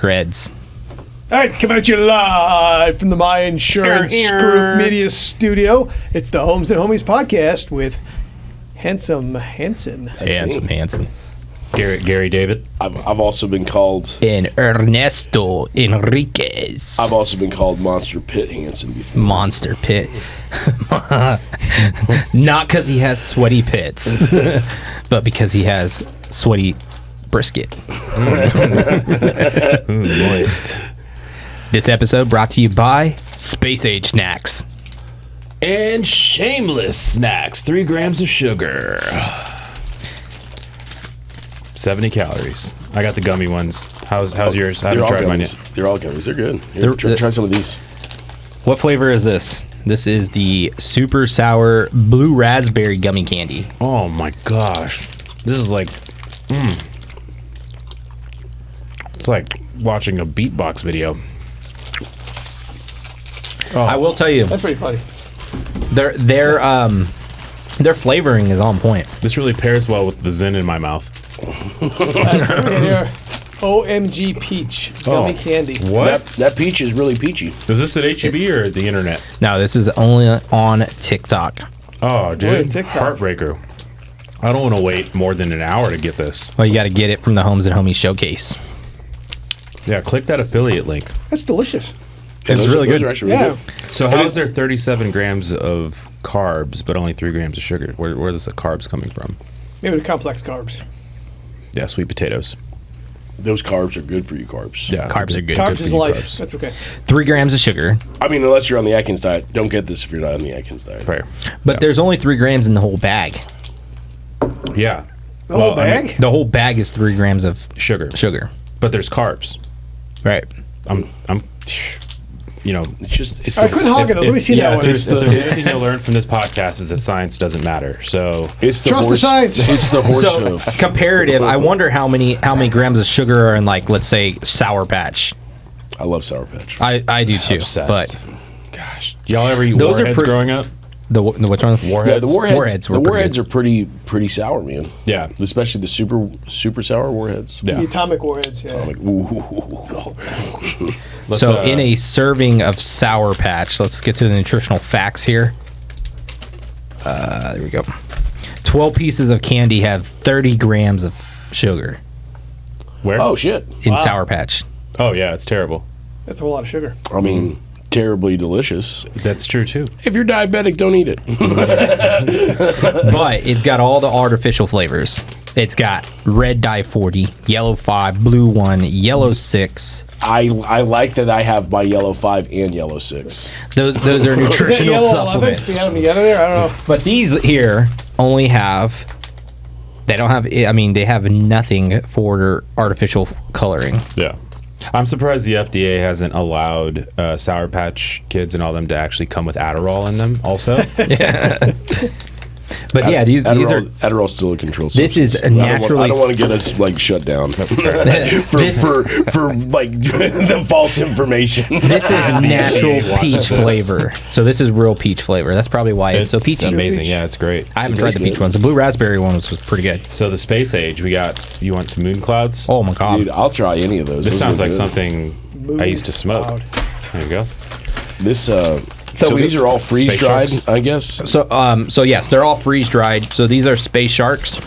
Creds. All right, coming at you live from the My Insurance Group Media Studio. It's the Homes and Homies podcast with Handsome Hansen. Handsome. Gary David. I've also been called... And Ernesto Enriquez. I've also been called Monster Pit Hansen before. Monster Pit. Not because he has sweaty pits, but because he has sweaty brisket. Moist. This episode brought to you by Space Age Snacks. And shameless snacks. 3 grams of sugar. 70 calories. I got the gummy ones. How's yours? I haven't tried mine yet. They're all gummies. They're good. Here, try some of these. What flavor is this? This is the super sour blue raspberry gummy candy. Oh my gosh. This is like... It's like watching a beatbox video. Oh. I will tell you, That's pretty funny. their flavoring is on point. This really pairs well with the Zen in my mouth. That's right here. OMG Peach gummy candy. What? That peach is really peachy. Is this at HEB or the internet? No, this is only on TikTok. Oh, dude. TikTok. Heartbreaker. I don't want to wait more than an hour to get this. Well, you got to get it from the Homes and Homies showcase. Yeah, click that affiliate link. That's delicious. It's really those good. are actually really good. So how is there 37 grams of carbs but only 3 grams of sugar? Where is the carbs coming from? Maybe the complex carbs. Yeah, sweet potatoes. Those carbs are good for you, carbs. Yeah, Carbs are good. Carbs Good for is you. life. carbs. That's okay. 3 grams of sugar, I mean, unless you're on the Atkins diet. Don't get this if you're not on the Atkins diet. Fair. but there's only 3 grams in the whole bag. Yeah. The whole bag? The whole bag is 3 grams of Sugar. But there's carbs. right. I'm you know, It's All right, quit hogging it. Let me see that one. If there's anything you'll learn from this podcast is that science doesn't matter. So it's the Trust horse, the science. It's the horse So hoof. comparative, I wonder how many grams of sugar are in, like, let's say Sour Patch. I love Sour Patch. I do too. Obsessed. But gosh, y'all ever eat Those are Warheads pre- growing up? the which one? Warheads. Yeah, the Warheads were the pretty warheads good. are pretty sour, man. Yeah. Especially the super sour warheads. Yeah. The atomic warheads, yeah. I'm like, ooh. Let's, So in a serving of Sour Patch, let's get to the nutritional facts here. There we go. 12 pieces of candy have 30 grams of sugar where? Oh shit. in Wow. Sour Patch. Oh yeah, it's terrible. That's a whole lot of sugar. I mean, terribly delicious. That's true too. If you're diabetic, don't eat it. But it's got all the artificial flavors. It's got red dye 40, yellow 5, blue 1, yellow 6. I like that I have my yellow 5 and yellow 6. Those are Is that nutritional yellow 11? supplements. We got them together there? I don't know. But these here only have, they have nothing for artificial coloring. Yeah. I'm surprised the FDA hasn't allowed Sour Patch Kids and all them to actually come with Adderall in them also. But yeah, these are, Adderall's still a controlled this substance. is naturally- I don't want to get us like shut down for like the false information. this is natural Watch peach this. flavor. So this is real peach flavor. That's probably why it's so peachy. amazing. Yeah, it's great. I haven't tried the It is peach good. ones. The blue raspberry one was pretty good. So the space age, you want some moon clouds? Oh my god. Dude, I'll try any of those. This Those sounds are like good. something I used to smoke. Cloud. There you go. This so we- these are all freeze dried, Space I guess. So yes, they're all freeze dried. So these are Space Sharks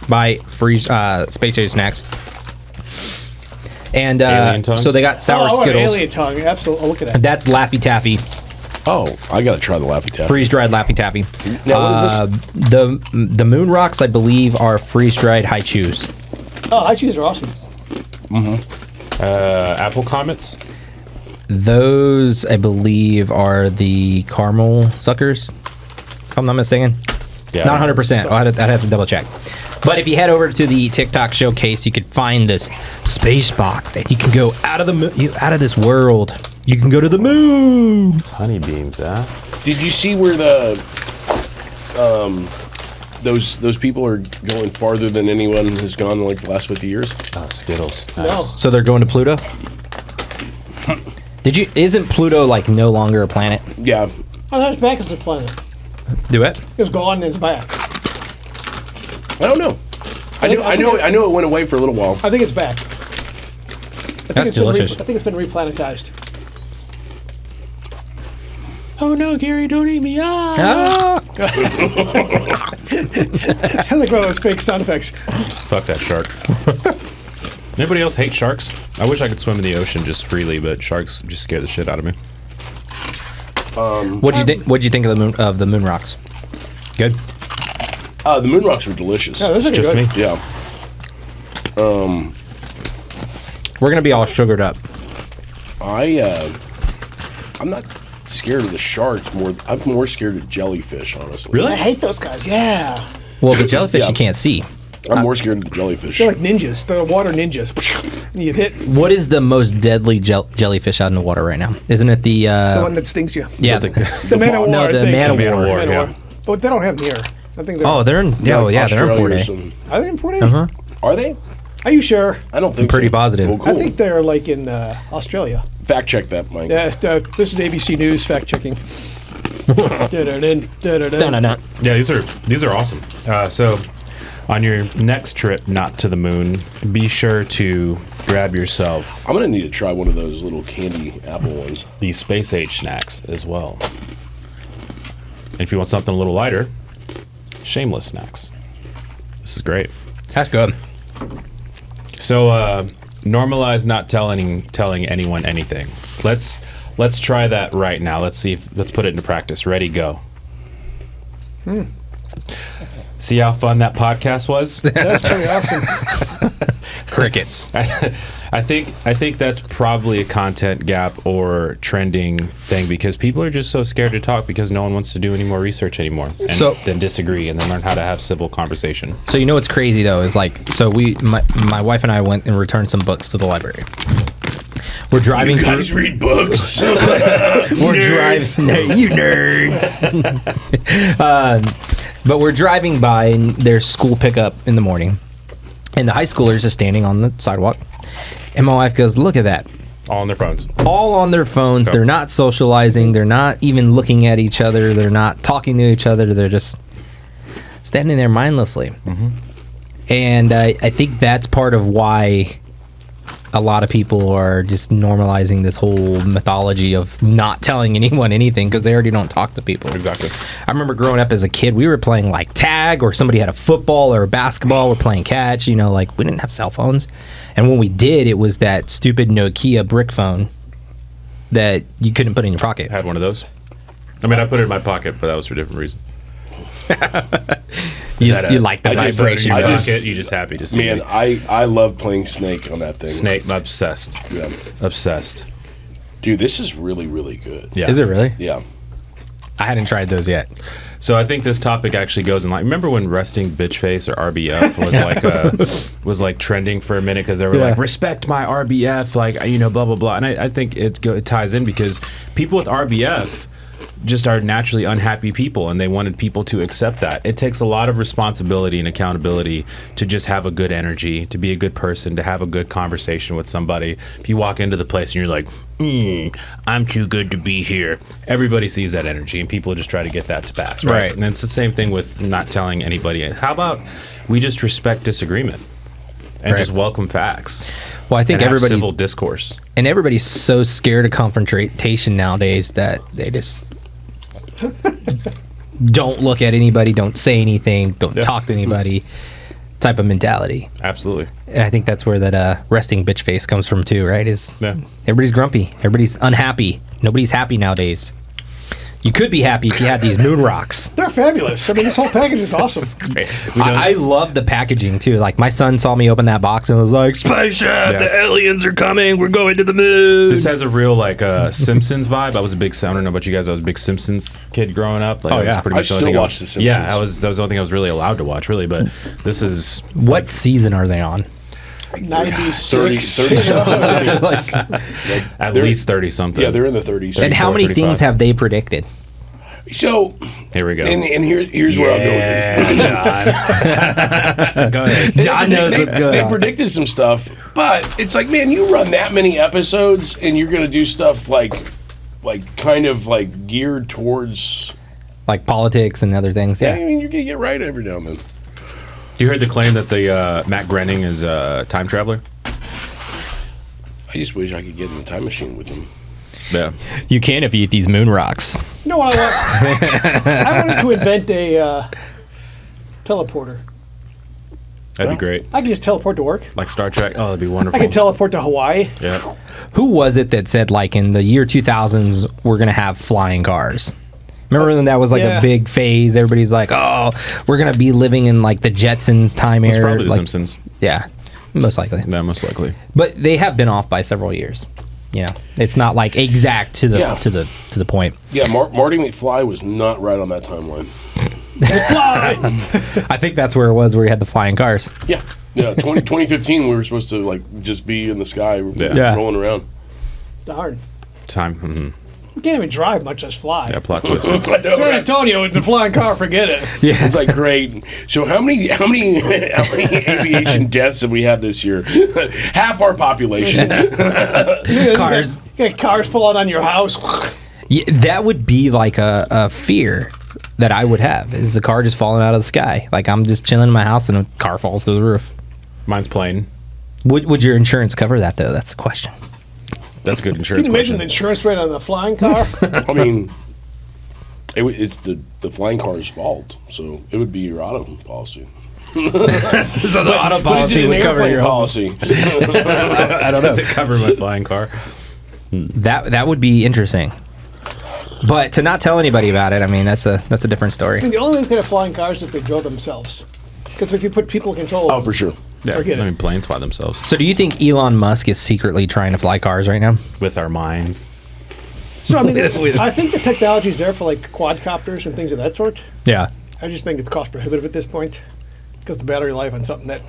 by Space Age Snacks. And Alien tongues? so they got sour Oh, I want an Skittles. alien tongue. Absolutely. Oh, look at that. That's Laffy Taffy, Oh, I gotta try the Laffy Taffy. freeze dried Laffy Taffy. Now, what is this? The Moon Rocks, I believe, are freeze dried high chews. Oh, high cheese are awesome. Apple Comets. Those, I believe, are the caramel suckers, if I'm not mistaken. Yeah. Not 100%. I'd have to double check. But if you head over to the TikTok showcase, you could find this space box that you can go out of out of this world. You can go to the moon. Honeybeams, huh? Did you see where the those people are going farther than anyone has gone in like the last 50 years? Oh, Skittles. No. Nice. So they're going to Pluto. Isn't Pluto like no longer a planet? Yeah. Oh, that's back as a planet. Do it. It was gone and it's back. I don't know. I know it went away for a little while. I think it's back. That's delicious. I think it's been replanetized. Oh no, Gary, don't eat me. Ah! I like one of those fake sound effects. Fuck that shark. Anybody else hate sharks? I wish I could swim in the ocean just freely, but sharks just scare the shit out of me. What'd you think of the moon rocks? Good. The moon rocks were delicious. Yeah, those are Just good. me. Yeah. We're gonna be all sugared up. I'm not scared of the sharks. I'm more scared of jellyfish, honestly. Really? I hate those guys. Yeah. Well, the jellyfish Yeah. you can't see. I'm more scared of the jellyfish. They're like ninjas. They're water ninjas. And you get hit. What is the most deadly jellyfish out in the water right now? Isn't it the The one that stings you. yeah? The man of war. no, I the think. man of Man of war. War, Man of yeah. war. But they don't have them here. I think they're. Oh, they're in. Yeah, Like yeah, they're in Australia Port or A. something. Are they in Port A? Uh huh. Are they? Are you sure? I don't think Pretty so. positive. Well, cool. I think they're like in Australia. Fact check that, Mike. Yeah, this is ABC News fact checking. Dun-dun-dun. Yeah, these are awesome. So, on your next trip, not to the moon, be sure to grab yourself I'm gonna need to try one of those little candy apple ones. these space age snacks as well. And if you want something a little lighter, shameless snacks. This is great. That's good. So, normalize not telling anyone anything. Let's try that right now. Let's put it into practice. Ready, go. See how fun that podcast was? That's pretty awesome. Crickets. I think that's probably a content gap or trending thing because people are just so scared to talk because no one wants to do any more research anymore and then disagree and then learn how to have civil conversation. So you know what's crazy though is like my wife and I went and returned some books to the library. We're driving. You guys read books? We're driving. You nerds. But we're driving by and there's school pickup in the morning, and the high schoolers are standing on the sidewalk, and my wife goes, "Look at that." All on their phones. All on their phones. Yep. They're not socializing. They're not even looking at each other. They're not talking to each other. They're just standing there mindlessly. Mm-hmm. And I think that's part of why a lot of people are just normalizing this whole mythology of not telling anyone anything because they already don't talk to people. Exactly. I remember growing up as a kid, we were playing like tag, or somebody had a football or a basketball. We're playing catch, you know, like we didn't have cell phones. And when we did, it was that stupid Nokia brick phone that you couldn't put in your pocket. Had one of those. I mean, I put it in my pocket, but that was for different reasons. You like the I just- vibration. I I just- you're just happy to see Man, me. I love playing Snake on that thing. Snake, obsessed. Yeah. Obsessed. Dude, this is really, really good. Yeah. Is it really? Yeah. I hadn't tried those yet. So I think this topic actually goes in like. Remember when resting bitch face or RBF was like trending for a minute because they were like respect my RBF, like blah blah blah. And I think it ties in because people with RBF just are naturally unhappy people and they wanted people to accept that. It takes a lot of responsibility and accountability to just have a good energy, to be a good person, to have a good conversation with somebody. If you walk into the place and you're like, I'm too good to be here, everybody sees that energy and people just try to get that to pass, right? And it's the same thing with not telling anybody. How about we just respect disagreement and just welcome facts? Well, I think and have everybody civil discourse. and everybody's so scared of confrontation nowadays that they just don't look at anybody, don't say anything, don't talk to anybody type of mentality. Absolutely. And I think that's where that resting bitch face comes from too, right? Is everybody's grumpy, everybody's unhappy, nobody's happy nowadays. You could be happy if you had these moon rocks. They're fabulous. I mean, this whole package is awesome. I love the packaging too. Like my son saw me open that box and was like, "Spaceship, the aliens are coming. We're going to the moon." This has a real like Simpsons vibe. I don't know about you guys. I was a big Simpsons kid growing up. Like, that was pretty I much the only still thing watch The Simpsons. Yeah, that was the only thing I was really allowed to watch, really. But this is What season are they on? 96. 30 at least 30 something. Yeah, they're in the 30s. And how many 35. things have they predicted? So, Here we go. and here's where I'll go with this. John. Go ahead. John knows what's going They on. predicted some stuff, but it's like, man, you run that many episodes and you're gonna do stuff like kind of like geared towards. Like politics and other things. Yeah, I Yeah. mean, you're gonna get right every now and then. You heard the claim that the Matt Groening is a time traveler? I just wish I could get in the time machine with him. Yeah. You can if you eat these moon rocks. You know what I want? I want us to invent a teleporter. That'd be great. I can just teleport to work. Like Star Trek. Oh, that'd be wonderful. I can teleport to Hawaii. Yeah. Who was it that said, like, in the year 2000s, we're going to have flying cars? Remember when that was like Yeah. a big phase? Everybody's like, oh, we're going to be living in like the Jetsons time It's era. probably The like, Simpsons. Yeah, most likely. Yeah, most likely. But they have been off by several years. You know, it's not like exact to the Yeah. to the point. Yeah, Marty McFly was not right on that timeline. I think that's where it was, where you had the flying cars. Yeah. Yeah, 2015, we were supposed to like just be in the sky, Yeah. rolling around. Darn. Time. Mm-hmm. You can't even drive, much as fly. Yeah, plot twist. I know, San right? Antonio with the flying car, forget it. Yeah, It's like great. So how many aviation deaths have we had this year? Half our population. cars. You got cars falling on your house. Yeah, that would be like a fear that I would have, is the car just falling out of the sky. Like, I'm just chilling in my house and a car falls through the roof. Mine's plane. Would your insurance cover that, though? That's the question. That's a good Can insurance you imagine question. the insurance rate on a flying car? I mean, it's the flying car's fault, so it would be your auto policy. So the auto But is it an airplane home. policy? I don't know. Does it cover my flying car? That would be interesting. But to not tell anybody about it, I mean, that's a different I story. mean, the only thing they have flying cars is if they drill themselves. Because if you put people in control, Oh, for sure. Yeah. Forget it. I mean, planes fly themselves So do you think Elon Musk is secretly trying to fly cars right now? with our minds. So I mean, I think the technology is there for like quadcopters and things of that sort. Yeah. I just think it's cost prohibitive at this point because the battery life on something that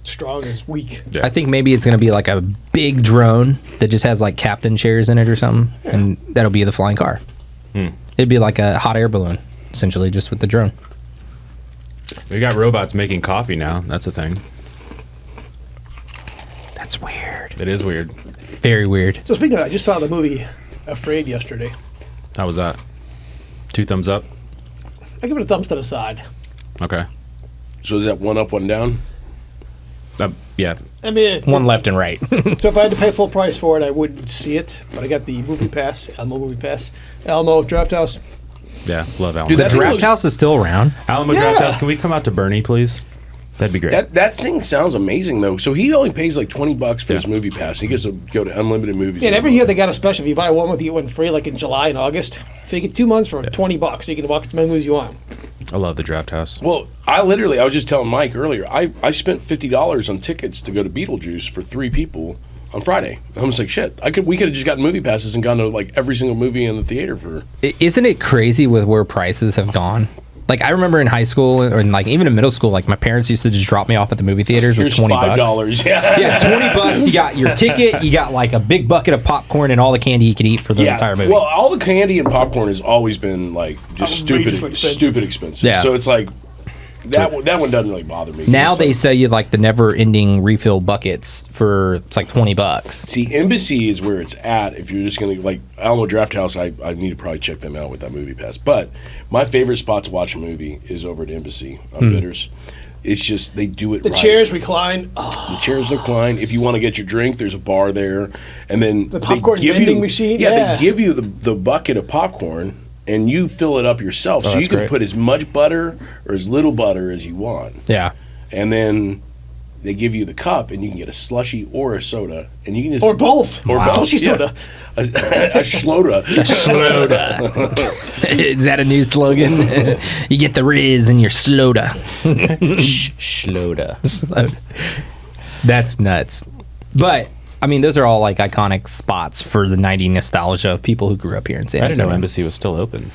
strong is weak. Yeah. I think maybe it's going to be like a big drone that just has like captain chairs in it or something, and that'll be the flying car. It'd be like a hot air balloon, essentially, just with the drone. We got robots making coffee now. That's a thing. That's weird. It is weird. Very weird. So speaking of that, I just saw the movie Afraid yesterday. How was that? 2 thumbs up? I give it a thumbs to the side. Okay. So is that one up, one down? Yeah. I mean, One left and right. so if I had to pay full price for it, I wouldn't see it. But I got the movie pass, Alamo movie pass, Alamo Draft House. Yeah. Love Alamo. Dude, The that draft was- house is still around. Alamo Yeah. Draft House. Can we come out to Bernie, please? That'd be great. That thing sounds amazing though. So he only pays like $20 for his Yeah. movie pass. He gets to go to unlimited movies. And every year they got a special. If you buy one with you, one free, like in July and August. So you get 2 months for $20. So you can watch as many movies you want. I love the Draft House. Well, I was just telling Mike earlier, I spent $50 on tickets to go to Beetlejuice for 3 people on Friday. I was like, shit, we could have just gotten movie passes and gone to like every single movie in the theater for. Isn't it crazy with where prices have gone? Like, I remember in high school, or in like even in middle school, like my parents used to just drop me off at the movie theaters with Here's $20. $5. Yeah. Yeah, $20. You got your ticket. You got like a big bucket of popcorn and all the candy you could eat for the entire movie. Well, all the candy and popcorn has always been like just Outrageously expensive. stupid expensive. Yeah. So it's like that one doesn't really bother me. now It's they like- sell you like the never-ending refill buckets for it's like $20. See, Embassy is where it's at. If you're just gonna like Alamo Draft House, I need to probably check them out with that movie pass. But my favorite spot to watch a movie is over at Embassy on Bitters. It's just they do it The right. chairs recline. Oh, The chairs recline. If you want to get your drink, there's a bar there, and then The they popcorn give vending you, machine? Yeah, Yeah. they give you the bucket of popcorn, and you fill it up yourself. So you that's can great. put as much butter or as little butter as you want, Yeah. and then they give you the cup, and you can get a slushy or a soda, and you can just or both. Or both, Slushy yeah. soda. a schloda. Is that a new slogan? You get the Riz and your Sloda. Sloda. That's nuts. But I mean, those are all like iconic spots for the '90s nostalgia of people who grew up here in San I didn't know Antonio. Embassy was still open.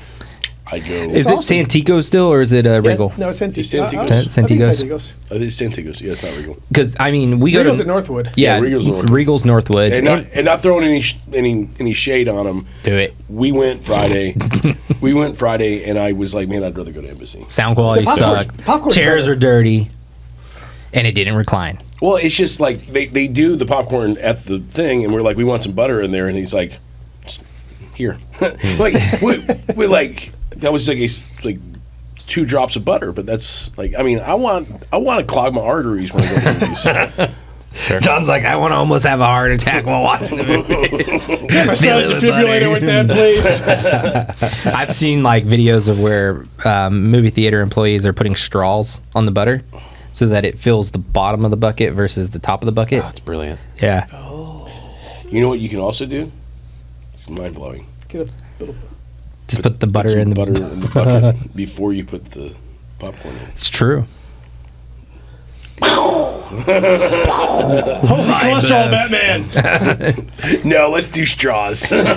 I go. Is awesome. it Santico still, or is it Regal? Yes, no, it's Santigos. It's Santigos. I think it's Santigos. Santigos. I think it's Santigos. Yeah, it's not Regal. Because I mean, we go Regal's to at Northwood. Yeah, Yeah, Regal's Northwood. Regal's Northwoods. And not throwing any shade on them. do it. We went Friday. And I was like, man, I'd rather go to Embassy. Sound quality The popcorn's- sucked. popcorn's Chairs better. are dirty, and it didn't recline. Well, it's just like they do the popcorn at the thing, and we're like, we want some butter in there, and he's like, here, like we like that was like 2 drops of butter, but that's like, I mean, I want to clog my arteries when I go to movies. Sure. John's like, I want to almost have a heart attack while watching the movie. My son defibrillator with that, please. I've seen like videos of where movie theater employees are putting straws on the butter so that it fills the bottom of the bucket versus the top of the bucket. Oh, it's brilliant. Yeah. You know what you can also do? It's mind blowing. Get a little. Just put the butter some in the butter in the bucket before you put the popcorn in. It's true. Holy cholesterol, Batman. No, let's do straws. Straws.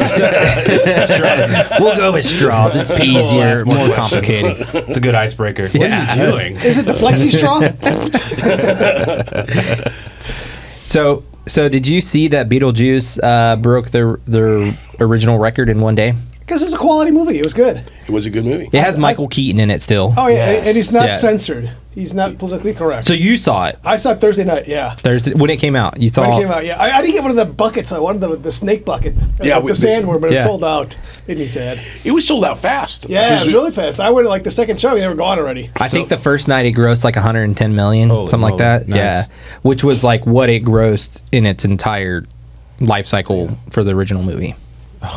We'll go with straws. It's easier, more complicated. It's a good icebreaker. Yeah. What are you doing? Is it the Flexi straw? So did you see that Beetlejuice broke their original record in one day? Because it was a quality movie. It was good. It was a good movie. It has Michael Keaton in it still. Oh, yeah. Yes. And he's not Yeah. censored. He's not politically correct. So you saw it I saw it Thursday night, yeah. Thursday when it came out. You saw When it came out, yeah. I didn't get one of the buckets. I wanted the snake bucket. Yeah, Like the sandworm, but it yeah. sold out. Made me sad. It was sold out fast. Yeah, it Because was really fast. I went like the second show, they were gone already. I think the first night it grossed like 110 million, Holy something like moly. that. Nice. Yeah, which was like what it grossed in its entire life cycle for the original movie.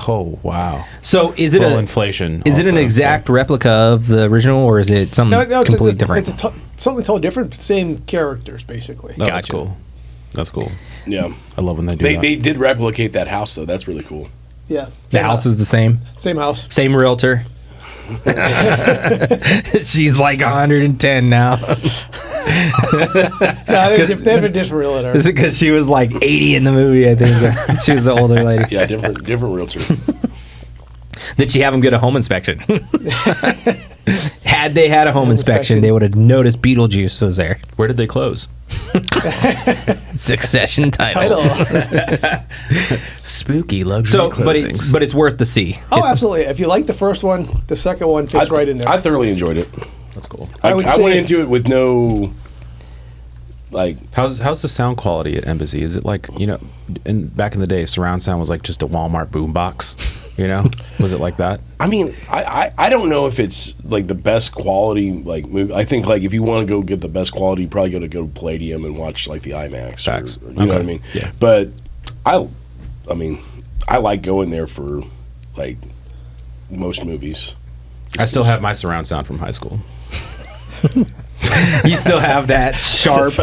Oh, wow. So is it Well, a inflation. Is it an also, exact replica of the original, or is it something No, it's completely different? It's something totally different. Same characters, basically. Oh, that's Gotcha. cool. That's cool. Yeah. I love when they do They, that. they did replicate that house, though. That's really cool. Yeah. The house is the same, Same house. same realtor. She's like 110 now. No, they have a different realtor. Is it because she was like 80 in the movie? I think she was the older lady. Yeah, different realtor. Did she have him get a home inspection? Had they had a home inspection, inspection. they would have noticed Beetlejuice was there. Where did they close? Succession title. Spooky luxury So, but it's worth the see. Oh, absolutely. If you like the first one, the second one fits right in there. I thoroughly enjoyed it. That's cool. I would went say- into it with no, like, How's the sound quality at Embassy? Is it like, back in the day, surround sound was like just a Walmart boombox? Was it like that? I mean, I don't know if it's like the best quality like movie. I think like if you want to go get the best quality, you probably got to go to Palladium and watch like the IMAX. Facts. Or, you know what I Okay. mean? Yeah. But I mean, I like going there for like most movies. I still have my surround sound from high school. You still have that sharp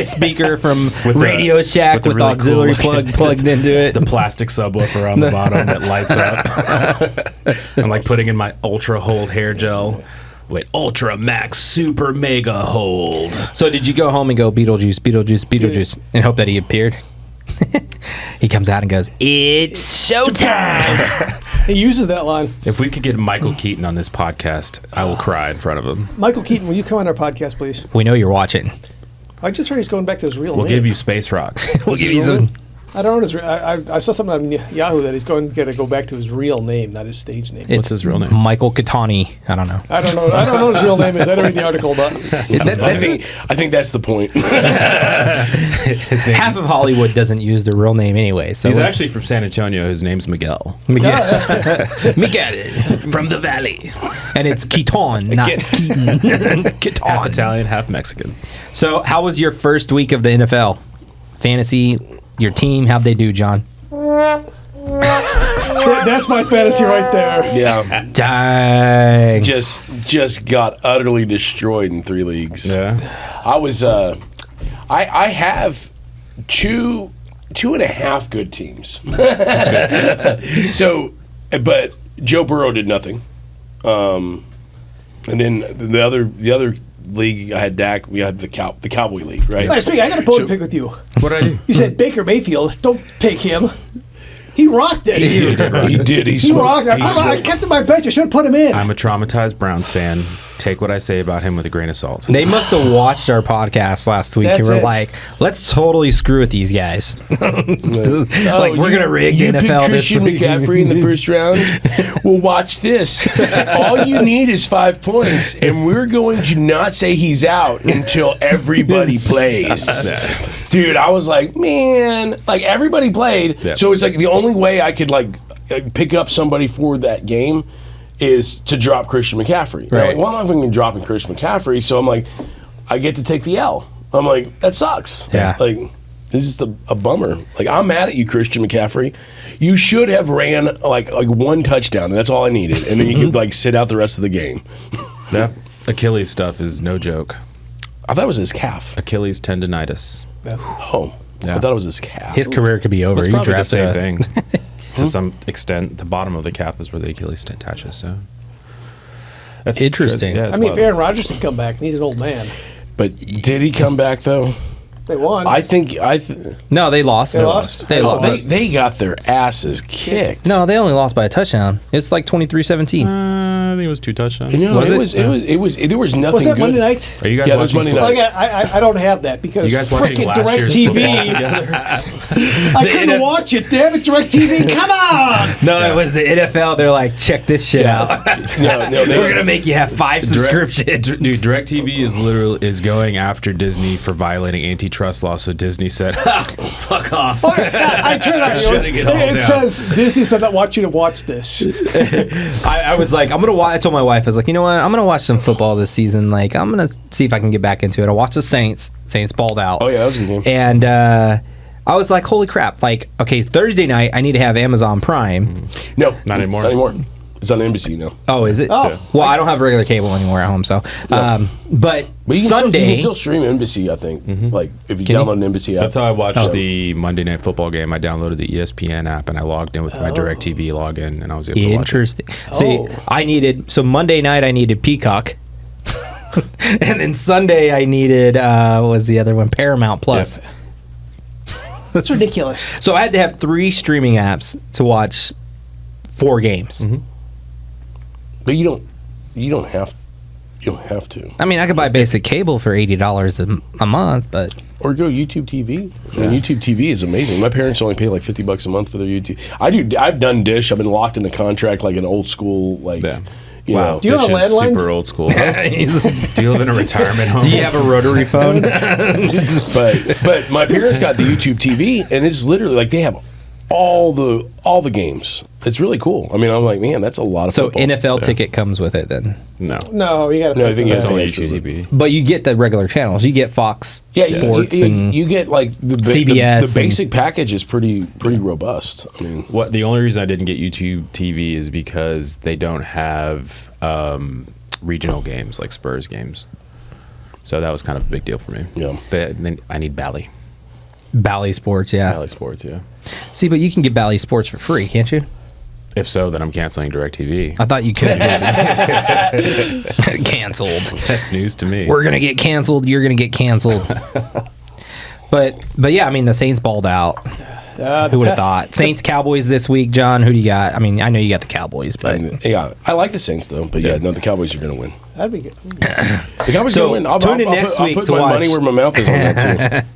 speaker from With the- Radio Shack with the with, really auxiliary cool- plug plugged into it. The plastic subwoofer on the bottom that lights up. I'm like putting in my ultra hold hair gel. Wait, ultra max super mega hold. So did you go home and go Beetlejuice, Beetlejuice, Beetlejuice, and hope that he appeared? He comes out and goes, "It's showtime." He uses that line. If we could get Michael Keaton on this podcast, I will cry in front of him. Michael Keaton, will you come on our podcast, please? We know you're watching. I just heard he's going back to his real We'll name. give you space rocks. We'll give you some. I don't know his. I saw something on Yahoo that he's going to go back to his real name, not his stage name. What's his real name? Michael Catani. I don't know. I don't know. I don't know what his real name is. I didn't read the article about it. I think that's the point. Half of Hollywood doesn't use their real name anyway. So He's let's- actually from San Antonio. His name's Miguel. Yes. Miguel from the valley, and it's Keaton, not Keaton. Half Keaton. Italian, half Mexican. So, how was your first week of the NFL fantasy? Your team, how'd they do, John? That's my fantasy right there. Yeah, Dang. just got utterly destroyed in 3 leagues. Yeah. I was I have two and a half good teams. So, but Joe Burrow did nothing. And then the other league I had Dak. We had the Cowboy League, right? Hey, speaking, I got a photo So- pick with you. What did I do? You said Baker Mayfield. Don't take him. He rocked it. He did. He He smoked. rocked it. He I smoked. kept him on my bench. I should have put him in. I'm a traumatized Browns fan. Take what I say about him with a grain of salt. They must have watched our podcast last week That's and were it. like, let's totally screw with these guys. Like, we're going to rig the You picked NFL this Christian week. McCaffrey in the first round. Well, watch this. All you need is 5 points, and we're going to not say he's out until everybody plays. Dude, I was like, man, like everybody played. Yeah. So it's like the only way I could like pick up somebody for that game is to drop Christian McCaffrey. Right. Like, well, I'm not even dropping Christian McCaffrey, so I'm like, I get to take the L. I'm like, that sucks. Yeah. Like, It's just a bummer. Like, I'm mad at you, Christian McCaffrey. You should have ran like one touchdown, and that's all I needed. And then you could like sit out the rest of the game. Yeah. Achilles stuff is no joke. I thought it was his calf. Achilles tendonitis. Oh, Yeah. I thought it was his calf. His career could be over. It's You probably the draft same a- thing. To some extent, the bottom of the calf is where the Achilles attaches. So that's Interesting. I mean, if Aaron Rodgers can come back, and he's an old man. But did he come back though? They won. I think No, they lost. They lost? They Oh, lost. they got their asses kicked. No, they only lost by a touchdown. It's like 23-17. I think it was 2 touchdowns. You know, Was it it? was there was nothing was that good. Monday night? Are you guys Yeah, it was watching Monday football? night. I don't have that because You guys watching frickin' last year's DirecTV. football together? I couldn't watch it. Damn it, DirecTV! Come on! No, it was the NFL. They're like, check this shit out. No, We're gonna make you have 5 subscriptions. Dude, DirecTV is going after Disney for violating antitrust law. So Disney said, "Fuck off." I turned on Shutting it all it down. says Disney said I want you to watch this. I was like, I'm gonna watch. I told my wife, I was like, you know what? I'm gonna watch some football this season. Like, I'm gonna see if I can get back into it. I watched the Saints. Saints balled out. Oh yeah, that was a good game. And I was like, holy crap! Like, okay, Thursday night, I need to have Amazon Prime. No, Not anymore. Not anymore. It's on NBC now. Oh, is it? Oh. Well, I don't have regular cable anymore at home, so. But But you Sunday. can still stream NBC. I think. Like if you Can you? download an NBC app. That's how I watched Oh. the Monday Night Football game. I downloaded the ESPN app and I logged in with my DirecTV login, and I was able to watch it. Interesting. See, Oh. I needed Monday night I needed Peacock, and then Sunday I needed what was the other one? Paramount Plus. That's ridiculous. So I had to have 3 streaming apps to watch 4 games. But you don't have to. I mean, I could buy basic cable for $80 a month, but Or go YouTube TV. I mean, YouTube TV is amazing. My parents only pay like $50 a month for their YouTube. I've done Dish. I've been locked into contract like an old school like. Yeah. You Wow. know. Do you have a Dish is landline? super old school. Do you live in a retirement home? do you have a rotary phone? But my parents got the YouTube TV, and it's literally like they have all the games. It's really cool. I mean, I'm like, man, that's a lot of So football. NFL ticket comes with it then, No. No, you got to. No, I think It's Yeah, only actually. YouTube TV. but you get the regular channels. You get Fox Sports and you get like the CBS The and- basic package is pretty robust. I mean, What the only reason I didn't get YouTube TV is because they don't have regional games like Spurs games. So that was kind of a big deal for me. Yeah. Then I need Bally. Bally Sports. Yeah. Bally Sports, yeah. See, but you can get Bally Sports for free, can't you? If so, then I'm canceling DirecTV. I thought you could. Canceled. That's news to me. We're gonna get canceled. You're gonna get canceled. but yeah, I mean the Saints balled out. Who would have thought? Saints Cowboys this week, John. Who do you got? I mean, I know you got the Cowboys, but yeah, I like the Saints though. But yeah, no, the Cowboys are going to win. That'd be good. The Cowboys So, are going to win. tune in next week put to my watch. money where my mouth is on that too.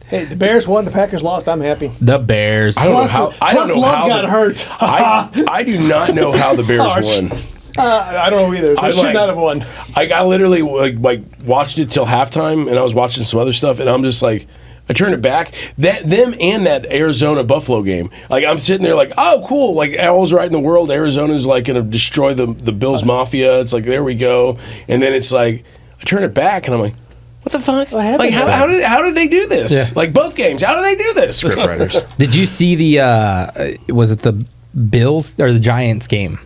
Hey, the Bears won. The Packers lost. I'm happy. the Bears. I don't know Plus, how. I don't plus know Love how got the- hurt. I do not know how the Bears Harsh. won. I don't know either. They I should like- not have won. I literally like watched it till halftime, and I was watching some other stuff, and I'm just like, I turned it back. Them and that Arizona Buffalo game. Like I'm sitting there like, oh cool, like all's right in the world. Arizona's like gonna destroy the Bills Mafia. It's like there we go, and then it's like I turn it back, and I'm like, what the fuck? What happened Like how did they do this? Yeah. Like both games, how did they do this? Script writers. Did you see the? Was it the Bills or the Giants game?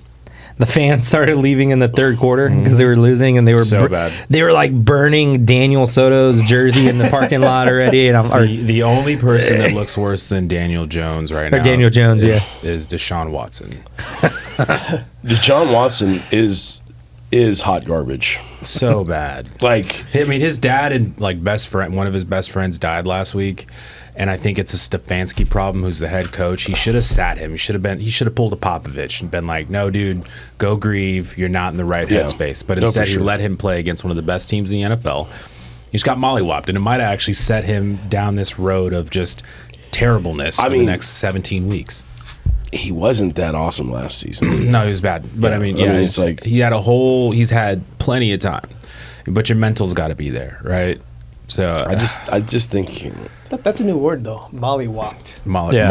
The fans started leaving in the third quarter because they were losing, and they were So bad. They were like burning Daniel Soto's jersey in the parking lot already. And The only person that looks worse than Daniel Jones right now Daniel Jones, is Deshaun Watson. Deshaun Watson is hot garbage. So bad. Like I mean, his dad and like one of his best friends died last week, and I think it's a Stefanski problem. Who's the head coach? He should have sat him. He should have pulled a Popovich and been like, "No, dude, go grieve. You're not in the right Yeah. headspace." But No, for instead, he sure. let him play against one of the best teams in the NFL. He just got mollywopped, and it might have actually set him down this road of just terribleness for the mean- next 17 weeks. he wasn't that awesome last season. No, he was bad. But Yeah, I mean, I mean, it's it's like- he's had plenty of time, but your mental's got to be there, right? So I just think That's a new word, though. Mollywopped. Yeah.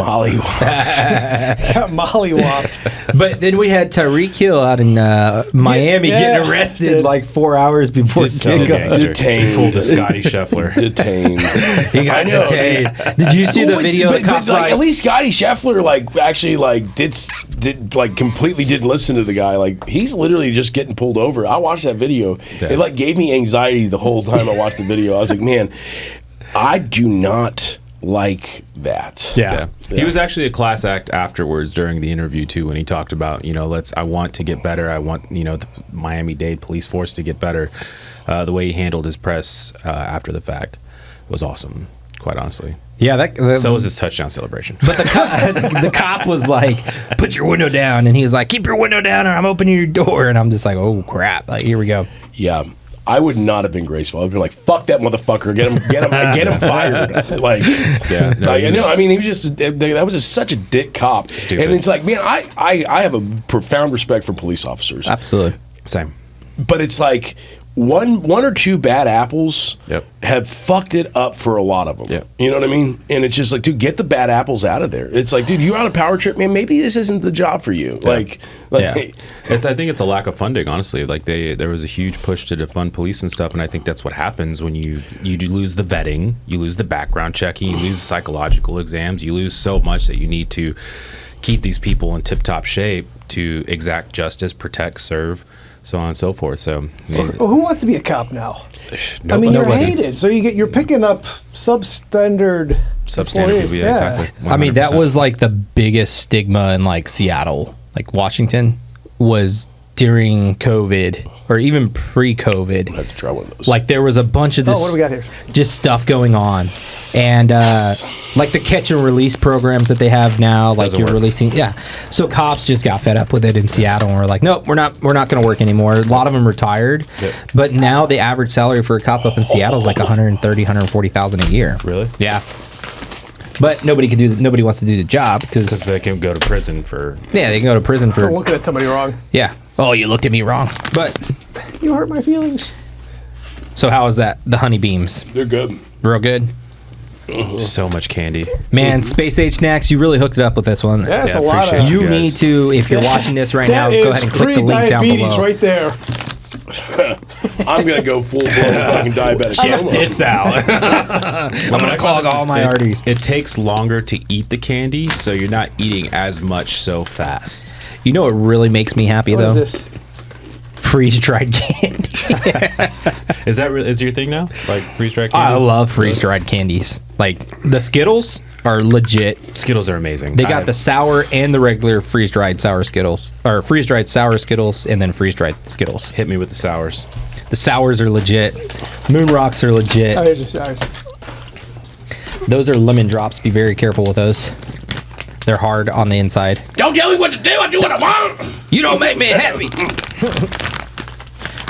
Mollywopped. But then we had Tyreek Hill out in Miami getting arrested like 4 hours before kickoff. Detained. Pulled a Scotty Scheffler. Detained. He got detained. Did you see the video? But, like, at least Scotty Scheffler actually did like completely didn't listen to the guy. Like, he's literally just getting pulled over. I watched that video. Yeah. It like gave me anxiety the whole time I watched the video. I was like, man, I do not like that. Yeah. He was actually a class act afterwards during the interview too, when he talked about, I want to get better. I want, the Miami-Dade police force to get better. The way he handled his press after the fact was awesome, quite honestly. Yeah, So was his touchdown celebration. But the cop was like, "Put your window down," and he was like, "Keep your window down, or I'm opening your door." And I'm just like, "Oh crap!" Like, here we go. Yeah. I would not have been graceful. I'd been like, "Fuck that motherfucker! Get him fired!" Like, yeah, I mean, he was just that was just such a dick cop. Stupid. And it's like, man, I have a profound respect for police officers. Absolutely. Same. But it's like one or two bad apples have fucked it up for a lot of them. Yep. You know what I mean? And it's just like, dude, get the bad apples out of there. It's like, dude, you're on a power trip, man. Maybe this isn't the job for you. Yeah. Like, I think it's a lack of funding, honestly. Like there was a huge push to defund police and stuff, and I think that's what happens when you do lose the vetting, you lose the background checking, you lose psychological exams, you lose so much that you need to keep these people in tip-top shape to exact justice, protect, serve, so on and so forth. So, Well, who wants to be a cop now? nobody. I mean, you're hated, so you're picking up substandard employees. Yeah, exactly. I mean, that 100%. was like the biggest stigma in like Seattle, like Washington, was during COVID or even pre-COVID. I have to try one of those. Like there was a bunch of this what do we got here? just stuff going on. And like the catch and release programs that they have now, like Doesn't you're work. releasing, So cops just got fed up with it in Seattle and were like, nope, we're not going to work anymore. A lot of them retired. Yep. But now the average salary for a cop up in Seattle is like 130, 140,000 a year. Really? Yeah. But nobody wants to do the job Because they can go to prison for. yeah, they can go to prison For for looking at somebody wrong. yeah. Oh, you looked at me wrong. But You hurt my feelings. so how is that? The honey beams, They're good. real good. So much candy. Man, Space Age Snacks, you really hooked it up with this one. That's Yeah, a lot appreciate of. You guys. need to, if you're watching this right now, That go ahead and is click the link down pre-diabetes below. right there. I'm gonna go full blown fucking diabetic. coma. this out. I'm gonna clog all my arteries. It takes longer to eat the candy, so you're not eating as much so fast. You know what really makes me happy What though? is this? Freeze dried candy. Is that is your thing now? Like freeze-dried I candies? love freeze dried candies. Like the Skittles are legit. Skittles are amazing. They got the sour and the regular freeze dried sour Skittles, or freeze dried sour Skittles, and then freeze dried Skittles. Hit me with the sours. The sours are legit. Moon rocks are legit. Oh, here's your size. Those are lemon drops. Be very careful with those. They're hard on the inside. Don't tell me what to do. I do what I want. You don't make me happy.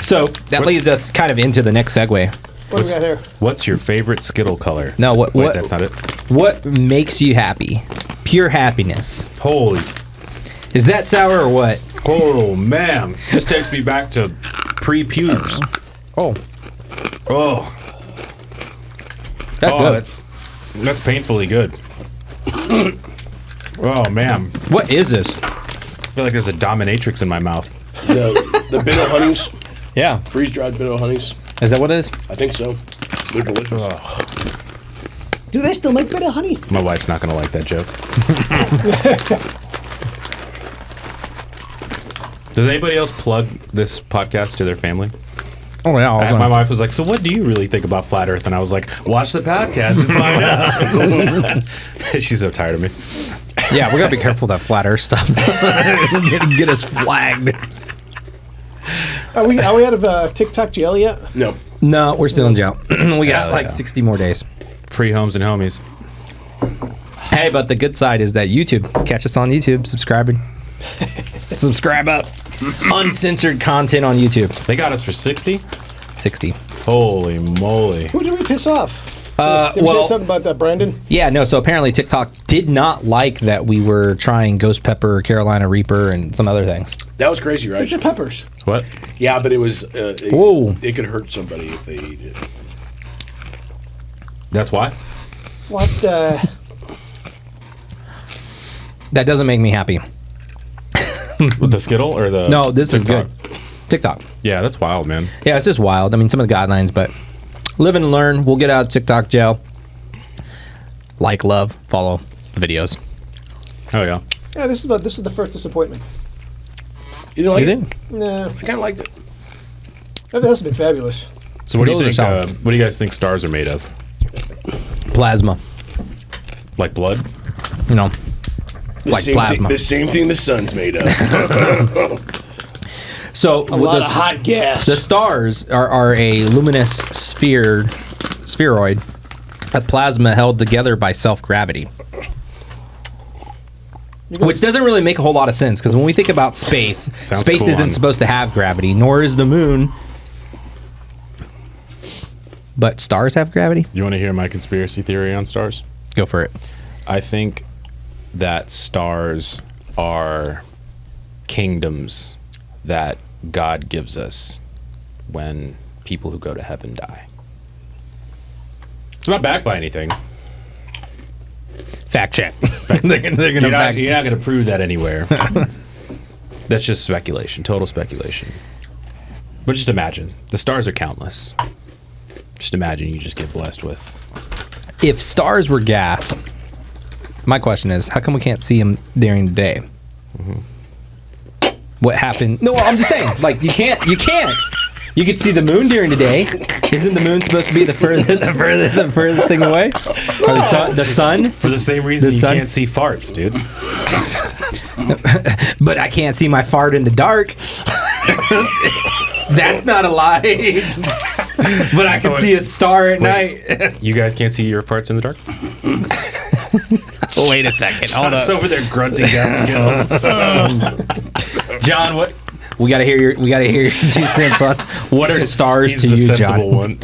So that leads us kind of into the next segue. What do we got here? What's your favorite Skittle color? No, what? Wait, What? that's not it. What makes you happy? Pure happiness. Holy, Is that sour or what? oh man, this takes me back to pre-pubes. Oh, Oh, that's oh, good. that's painfully good. Oh man, What is this? I feel like there's a dominatrix in my mouth. The Bitto honeys, Yeah, freeze dried Bitto honeys. is that what it is? I think so. They're delicious. Do they still make bitter honey? My wife's not gonna like that joke. Does anybody else plug this podcast to their family? Oh yeah, My wife was like, "So what do you really think about flat Earth?" And I was like, "Watch the podcast and find out." She's so tired of me. yeah. We gotta be careful with that flat Earth stuff. get us flagged. Are we out of TikTok jail yet? No. No, we're still in jail. We got Hell like yeah. 60 more days. Free homes and homies. Hey, but the good side is that YouTube. Catch us on YouTube. Subscribing. Subscribe up. Uncensored content on YouTube. They got us for 60. 60. Holy moly! Who did we piss off? Did we well- say something about that, Brandon? Yeah, no, so apparently TikTok did not like that we were trying Ghost Pepper, Carolina Reaper, and some other things. That was crazy, right? It's your peppers. What? Yeah, but it was. Whoa. It could hurt somebody if they eat it. That's why. What the? That doesn't make me happy. With the Skittle or the No, this TikTok? is good. TikTok. Yeah, that's wild, man. Yeah, it's just wild. I mean, some of the guidelines, but live and learn. We'll get out of TikTok jail. Like, love, follow the videos. Oh yeah. Yeah, this is the first disappointment. You know, You like, think? Nah, I kind of liked it. everything else has been fabulous. So what do you Those are think? solid. What do you guys think stars are made of? Plasma. Like blood? You know, The like same plasma. the same thing the sun's made of. So A lot of hot gas. the stars are a luminous spheroid, a plasma held together by self-gravity. Which doesn't really make a whole lot of sense, because when we think about space, Sounds space cool isn't on- supposed to have gravity, nor is the moon. But stars have gravity? You want to hear my conspiracy theory on stars? Go for it. I think that stars are kingdoms that God gives us when people who go to heaven die. It's not backed by anything. Fact check. they're gonna You're not fact. going to prove that anywhere. That's just speculation, total speculation. But just imagine, the stars are countless. Just imagine you just get blessed with. If stars were gas, my question is, how come we can't see them during the day? What happened? No, I'm just saying, like, you can't. You can see the moon during the day. Isn't the moon supposed to be the furthest thing away? Or the sun? For the same reason The you sun? can't see farts, dude. But I can't see my fart in the dark. That's not a lie. But I can see a star at night. You guys can't see your farts in the dark? Wait a second. Hold It's up. over there grunting down skills. John, what? We gotta hear your 2 cents on what are stars He's to the you, sensible John? one.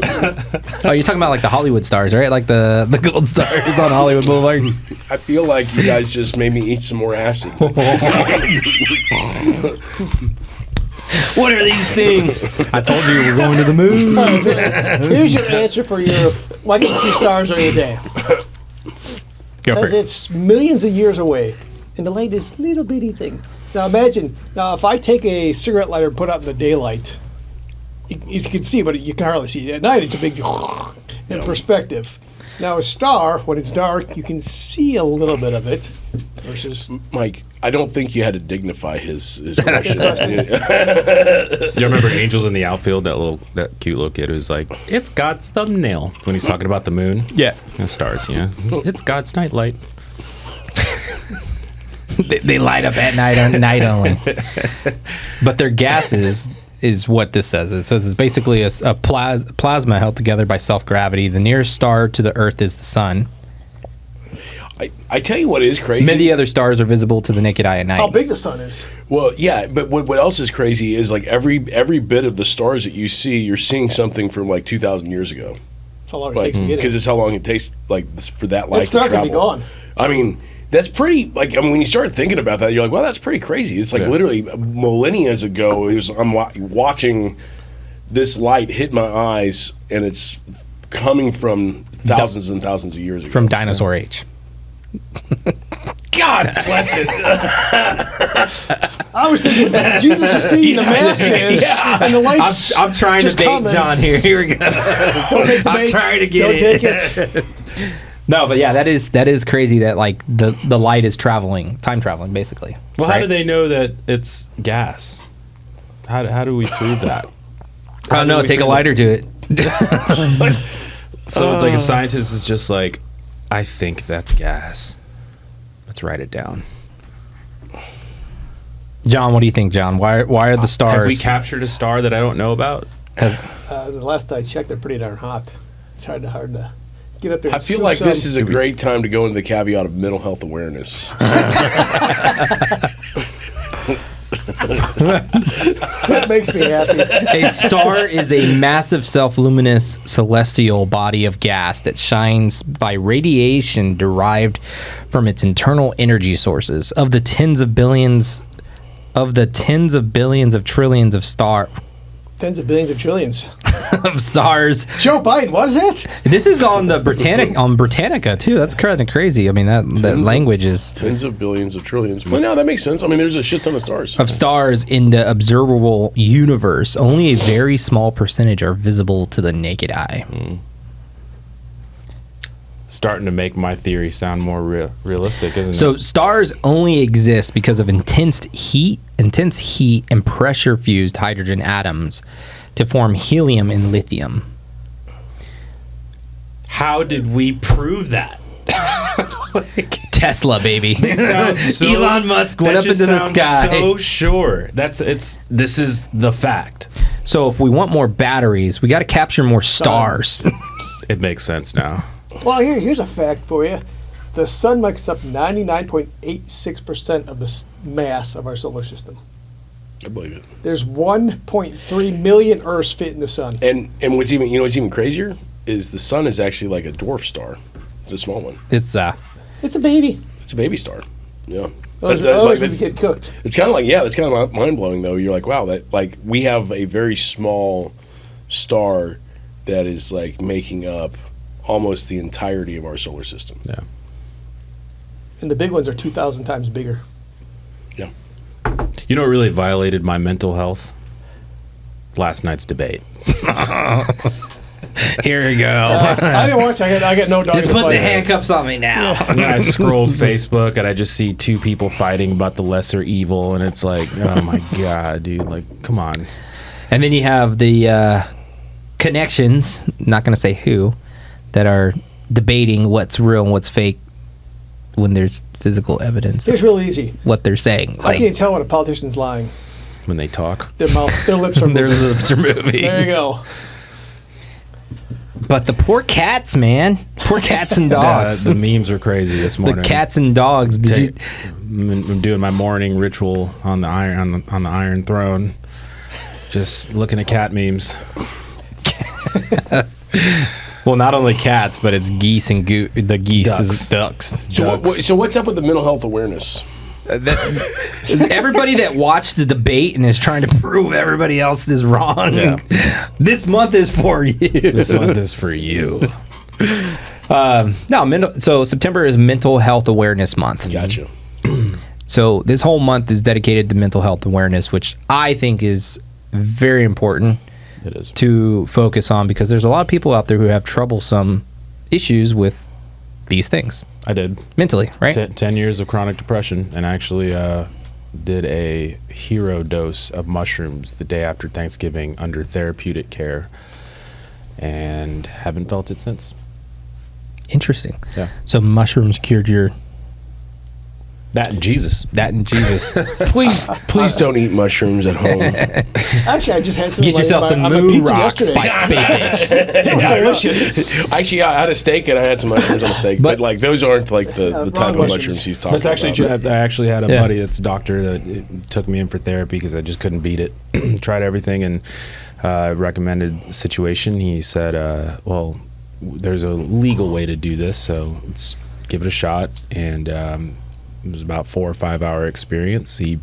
Oh, you're talking about like the Hollywood stars, right? Like the gold stars on Hollywood Boulevard. I feel like you guys just made me eat some more acid. What are these things? I told you we're going to the moon. Here's your answer for your why can't you see stars during the day? Go for Because it. it's millions of years away, and the light is little bitty thing. Now imagine, if I take a cigarette lighter and put it out in the daylight, you can see, but you can hardly see it. At night, it's a big in perspective. Now a star, when it's dark, you can see a little bit of it. Versus, Mike, I don't think you had to dignify his question. You remember Angels in the Outfield? That cute little kid who's like, "It's God's thumbnail" when he's talking about the moon. Yeah. And stars, yeah. It's God's nightlight. They light up at night on night only. But their gases is what this says. It says it's basically a plasma held together by self-gravity. The nearest star to the Earth is the sun. I tell you what is crazy. Many other stars are visible to the naked eye at night. how big the sun is. Well, yeah, but what else is crazy is like every bit of the stars that you see, you're seeing something from like 2,000 years ago. That's how long it Like takes to get because it. it's how long it takes like for that light It's to not going travel. to be gone. I mean, that's pretty. Like, I mean, when you start thinking about that, you're like, well, that's pretty crazy. It's like Yeah. literally millennia ago. I'm watching this light hit my eyes, and it's coming from thousands and thousands of years ago. From dinosaur age. God bless it. I was thinking Jesus is feeding the masses, and the lights. I'm trying just to bait coming. John here. Here we go. Don't take the I'm bait. trying to get Don't it. take it. No, but yeah, that is crazy that like the light is time traveling basically. Well, how right? do they know that it's gas? How do we prove that? I don't know. Take a lighter to it. So it's like a scientist is just like, I think that's gas. Let's write it down. John, what do you think, John? Why are the stars? Have we captured a star that I don't know about? The last I checked, they're pretty darn hot. It's hard to get up there. I feel like this is a great time to go into the caveat of mental health awareness. that makes me happy. A star is a massive self-luminous celestial body of gas that shines by radiation derived from its internal energy sources. Of the tens of billions of trillions of Tens of billions of trillions. of stars. Joe Biden, what is it? This is on the Britannica too. That's kind of crazy. I mean, that language is Tens of billions of trillions. Well, no, that makes sense. I mean, there's a shit ton of stars. of stars in the observable universe. Only a very small percentage are visible to the naked eye. Starting to make my theory sound more realistic, isn't So it? stars only exist because of intense heat and pressure fused hydrogen atoms to form helium and lithium. How did we prove that? Tesla, baby. Sounds so- Elon Musk went that up just into the sounds sky. So sure. This is the fact. So if we want more batteries, we got to capture more stars. It makes sense now. Well, here's a fact for you. The sun makes up 99.86% of the mass of our solar system. I believe it. There's 1.3 million Earths fit in the sun. And what's even crazier is the sun is actually like a dwarf star. It's a small one. It's It's a baby. It's a baby star. Yeah. Otherwise, we get cooked. It's kind of like, that's kind of mind blowing though. You're like, wow, that like we have a very small star that is like making up almost the entirety of our solar system. Yeah. And the big ones are 2,000 times bigger. Yeah. You know what really violated my mental health? Last night's debate. here we go. I didn't watch. I got no dog. Just in put the fight. handcuffs on me now. And then I scrolled Facebook and I just see two people fighting about the lesser evil, and it's like, oh my god, dude, like, come on. And then you have the connections, not going to say who, that are debating what's real and what's fake when there's physical evidence Here's of real easy. what they're saying. How can you tell when a politician's lying? When they talk. Their mouth, their lips are their moving. lips are moving. There you go. But the poor cats, man. Poor cats and dogs. The memes were crazy this The morning. cats and dogs. I'm doing my morning ritual on the Iron Throne. Just looking at cat memes. Well, not only cats, but it's geese and the geese Ducks. is ducks. So what's up with the mental health awareness? Everybody that watched the debate and is trying to prove everybody else is wrong. Yeah. This month is for you. This month is for you. So September is Mental Health Awareness Month. Gotcha. So this whole month is dedicated to mental health awareness, which I think is very important It is. to focus on, because there's a lot of people out there who have troublesome issues with these things I did. mentally, right? 10 years of chronic depression, and actually did a hero dose of mushrooms the day after Thanksgiving under therapeutic care, and haven't felt it since. Interesting. Yeah. So mushrooms cured your That and Jesus. Please don't eat mushrooms at home. Actually, I just had some. Get yourself some on my moon pizza rocks yesterday. by Space Age. They were delicious. Actually, I had a steak and I had some mushrooms on the steak, but like those aren't like the wrong type of mushrooms. mushrooms he's talking That's actually true. about. I actually had a Yeah. buddy that's a doctor that took me in for therapy because I just couldn't beat it. Tried everything and recommended the situation. He said, well, there's a legal way to do this, so let's give it a shot. And it was about 4 or 5 hour experience. He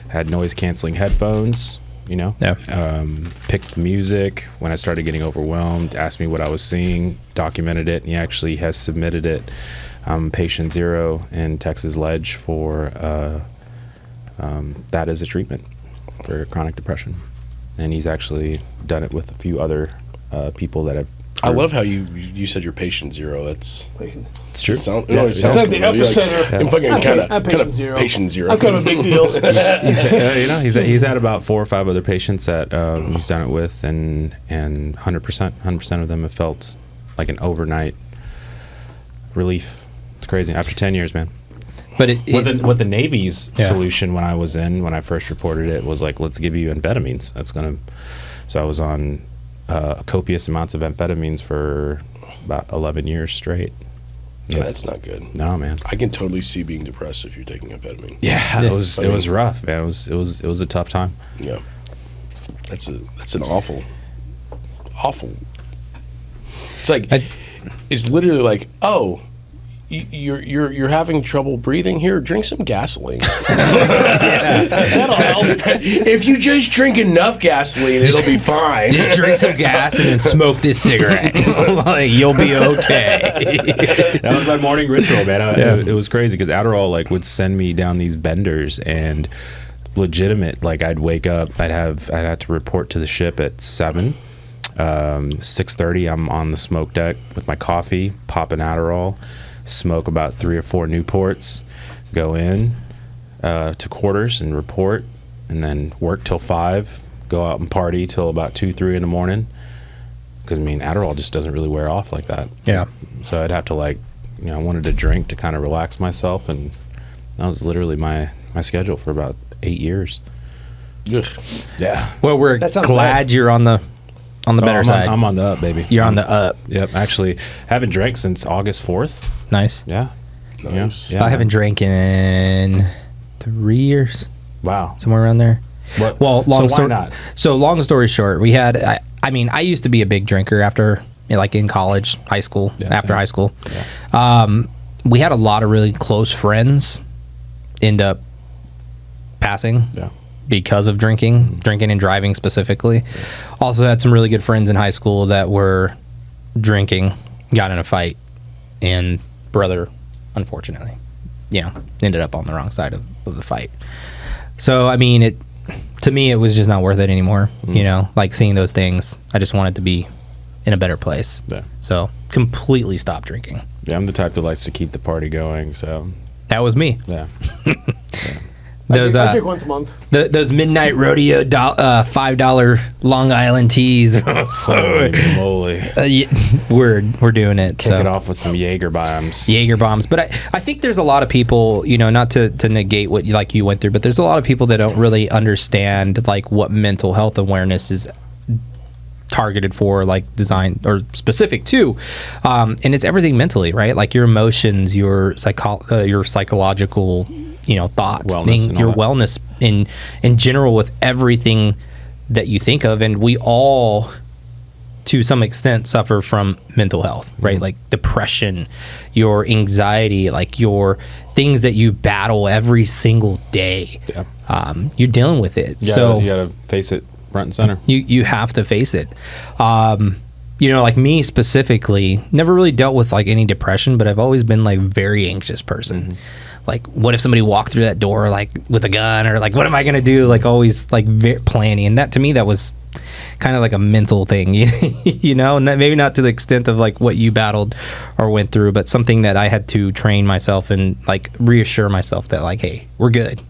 had noise canceling headphones, picked the music when I started getting overwhelmed, asked me what I was seeing, documented it, and he actually has submitted it. Patient Zero in Texas Ledge for that as a treatment for chronic depression. And he's actually done it with a few other people that have. I love how you said you're patient zero. That's It's true. sounds It's like the epicenter. I'm fucking kind I'm of patient zero. Patient zero. I'm kind of a big deal. He's had about 4 or 5 other patients that he's done it with, and 100% of them have felt like an overnight relief. It's crazy. After 10 years, man. But What the Navy's Yeah. solution when I first reported it was like, let's give you amphetamines. So I was on copious amounts of amphetamines for about 11 years straight. Yeah, that's not good. No, man. I can totally see being depressed if you're taking amphetamine. Yeah, it was rough, man. It was a tough time. Yeah, that's an awful. It's like it's literally like, oh, you're having trouble breathing here, drink some gasoline. That'll help. If you just drink enough gasoline, it'll be fine. Just drink some gas and then smoke this cigarette. Like, you'll be okay. That was my morning ritual, man. It was crazy because Adderall like would send me down these benders and legitimate. Like I'd wake up, I'd have to report to the ship at 7. 6:30, I'm on the smoke deck with my coffee, pop an Adderall, smoke about 3 or 4 Newports, go in to quarters and report, and then work till 5, go out and party till about 2, 3 in the morning. Because I mean, Adderall just doesn't really wear off like that. Yeah. So I'd have to I wanted to drink to kind of relax myself, and that was literally my schedule for about 8 years. Ugh. Yeah. Well, we're That sounds glad bad. you're on the better side. I'm on the up, baby. You're on the up. Yep. Actually, haven't drank since August 4th. Nice. Yeah. Nice. Yeah. I haven't drank in 3 years, Wow. somewhere around there. What? Well, why not? So long story short, we had. I mean, I used to be a big drinker after, like in college, high school, Yeah, after same. high school. Yeah. We had a lot of really close friends end up passing Yeah. because of drinking and driving specifically. Also had some really good friends in high school that were drinking, got in a fight, and brother, unfortunately, ended up on the wrong side of the fight. So, I mean, to me, it was just not worth it anymore. Like seeing those things, I just wanted to be in a better place. Yeah. So, completely stopped drinking. Yeah. I'm the type that likes to keep the party going. So That was me. yeah. Those I drink once a month. those midnight rodeo $5 Long Island teas. Holy moly. We're doing it. Kick it off with some Jaeger bombs. Jaeger bombs. But I think there's a lot of people, not to negate what you went through, but there's a lot of people that don't really understand like what mental health awareness is targeted for, like designed or specific to, and it's everything mentally, right? Like your emotions, your psychological, thoughts, Wellness and all your that. wellness in general with everything that you think of, and we all to some extent suffer from mental health, right? Like depression, your anxiety, like your things that you battle every single day. Yeah. You're dealing with it. Yeah, So you gotta face it front and center. you have to face it. Like me specifically, never really dealt with like any depression, but I've always been like very anxious person. Like, what if somebody walked through that door like with a gun, or like, what am I gonna do? Like, always like planning. And that to me, that was kind of like a mental thing, maybe not to the extent of like what you battled or went through, but something that I had to train myself and like reassure myself that like, hey, we're good.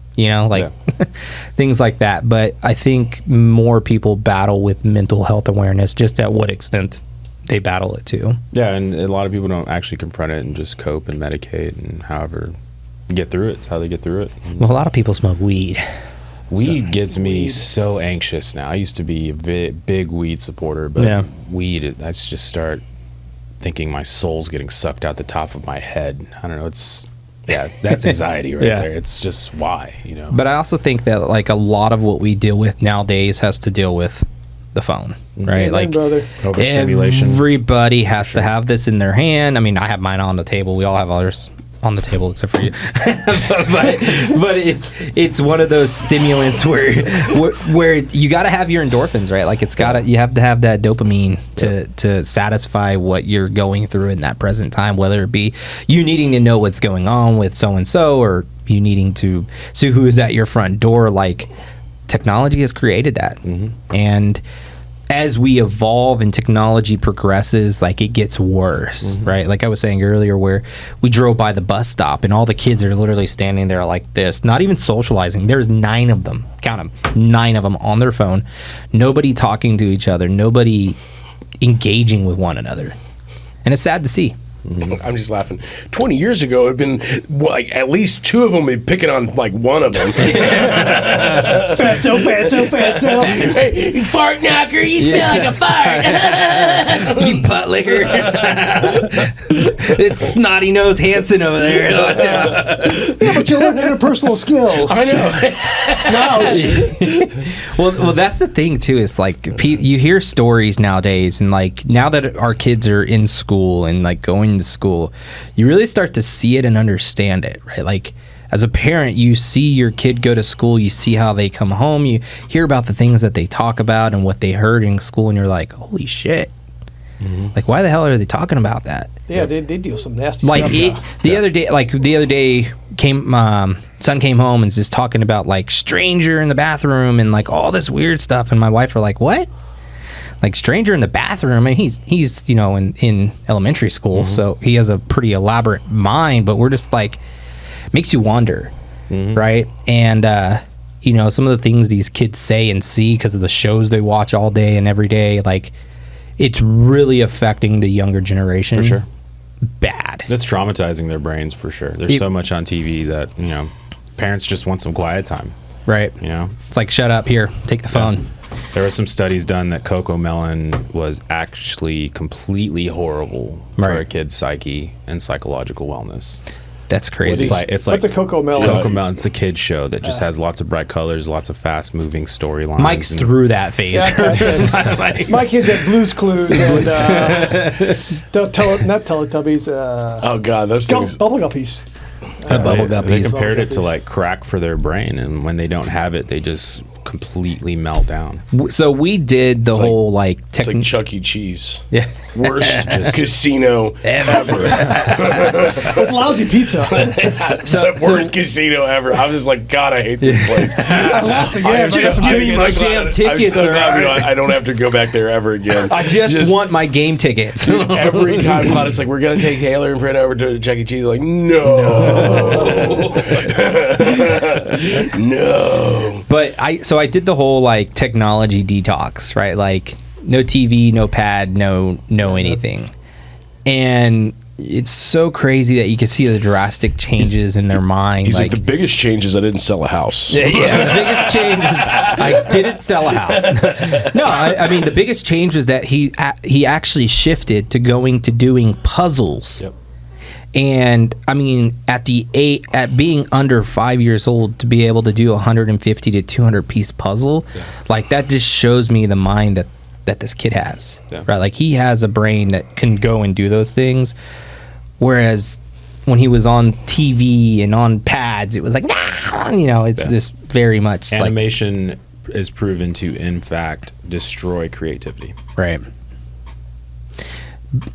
Things like that. But I think more people battle with mental health awareness, just at what extent they battle it too. Yeah, and a lot of people don't actually confront it and just cope and medicate and however get through it. It's how they get through it. Well, a lot of people smoke weed. Weed gets me so anxious now. I used to be a big weed supporter, but weed, I just start thinking my soul's getting sucked out the top of my head. I don't know. That's anxiety right there. It's just why, But I also think that like a lot of what we deal with nowadays has to deal with the phone, right? Amen, Like brother. overstimulation. everybody has to have this in their hand. I mean, I have mine on the table. We all have ours on the table except for you. but it's one of those stimulants where you got to have your endorphins, right? Like you have to have that dopamine to satisfy what you're going through in that present time, whether it be you needing to know what's going on with so and so, or you needing to see who is at your front door. Like, technology has created that. And as we evolve and technology progresses, like it gets worse, right? Like I was saying earlier, where we drove by the bus stop and all the kids are literally standing there like this, not even socializing. There's 9 of them, count them, 9 of them on their phone, nobody talking to each other, nobody engaging with one another. And it's sad to see. I'm just laughing. 20 years ago, it'd been like at least 2 of them be picking on like one of them. Fatso. Hey, you fart knocker, you smell like a fart. You butt licker. It's snotty nose Hanson over there. Watch out. Yeah, but you learn interpersonal skills. I know. Well, that's the thing too. Is like you hear stories nowadays, and like now that our kids are in school and like going to school, you really start to see it and understand it, right? Like as a parent, you see your kid go to school, you see how they come home, you hear about the things that they talk about and what they heard in school, and you're like, holy shit. Like, why the hell are they talking about that? Yeah, they do some nasty Like stuff. the other day, son came home and was just talking about like stranger in the bathroom and like all this weird stuff, and my wife were like, what? Like stranger in the bathroom? And he's in elementary school, so he has a pretty elaborate mind, but we're just like, makes you wonder, right? And some of the things these kids say and see because of the shows they watch all day and every day, like it's really affecting the younger generation. For sure. Bad. That's traumatizing their brains for sure. There's so much on TV that, parents just want some quiet time. Right. It's like, shut up, here, take the phone. There were some studies done that Coco Melon was actually completely horrible for a kid's psyche and psychological wellness. That's crazy. It's What's a Coco Melon? Coco Melon's a kid's show that just has lots of bright colors, lots of fast-moving storylines. Mike's through that phase. Yeah, my kids had Blue's Clues and not Teletubbies. Oh God, those things. Bubble Guppies. Bubble They guppies. compared it to like crack for their brain, and when they don't have it, they just completely melt down. So we did the whole like It's like Chuck E. Cheese. yeah. Worst casino ever. With lousy pizza. Worst casino ever. I was just like, God, I hate this place. I lost again. Just give me my damn tickets. I'm so glad alright. I don't have to go back there ever again. I just want my game tickets. Dude, every time it's like, we're going to take Taylor and Brent over to Chuck E. Cheese. Like, no. No. But I did the whole like technology detox, right? Like no TV, no pad, no anything. And it's so crazy that you can see the drastic changes in their mind. He's like, the biggest change is I didn't sell a house. Yeah, the biggest change is I didn't sell a house. No, I mean the biggest change was that he actually shifted to doing puzzles. Yep. And I mean, at being under 5 years old, to be able to do 150 to 200 piece puzzle, like that just shows me the mind that this kid has, right? Like he has a brain that can go and do those things. Whereas when he was on TV and on pads, it was like, it's just very much animation is proven to, in fact, destroy creativity. Right.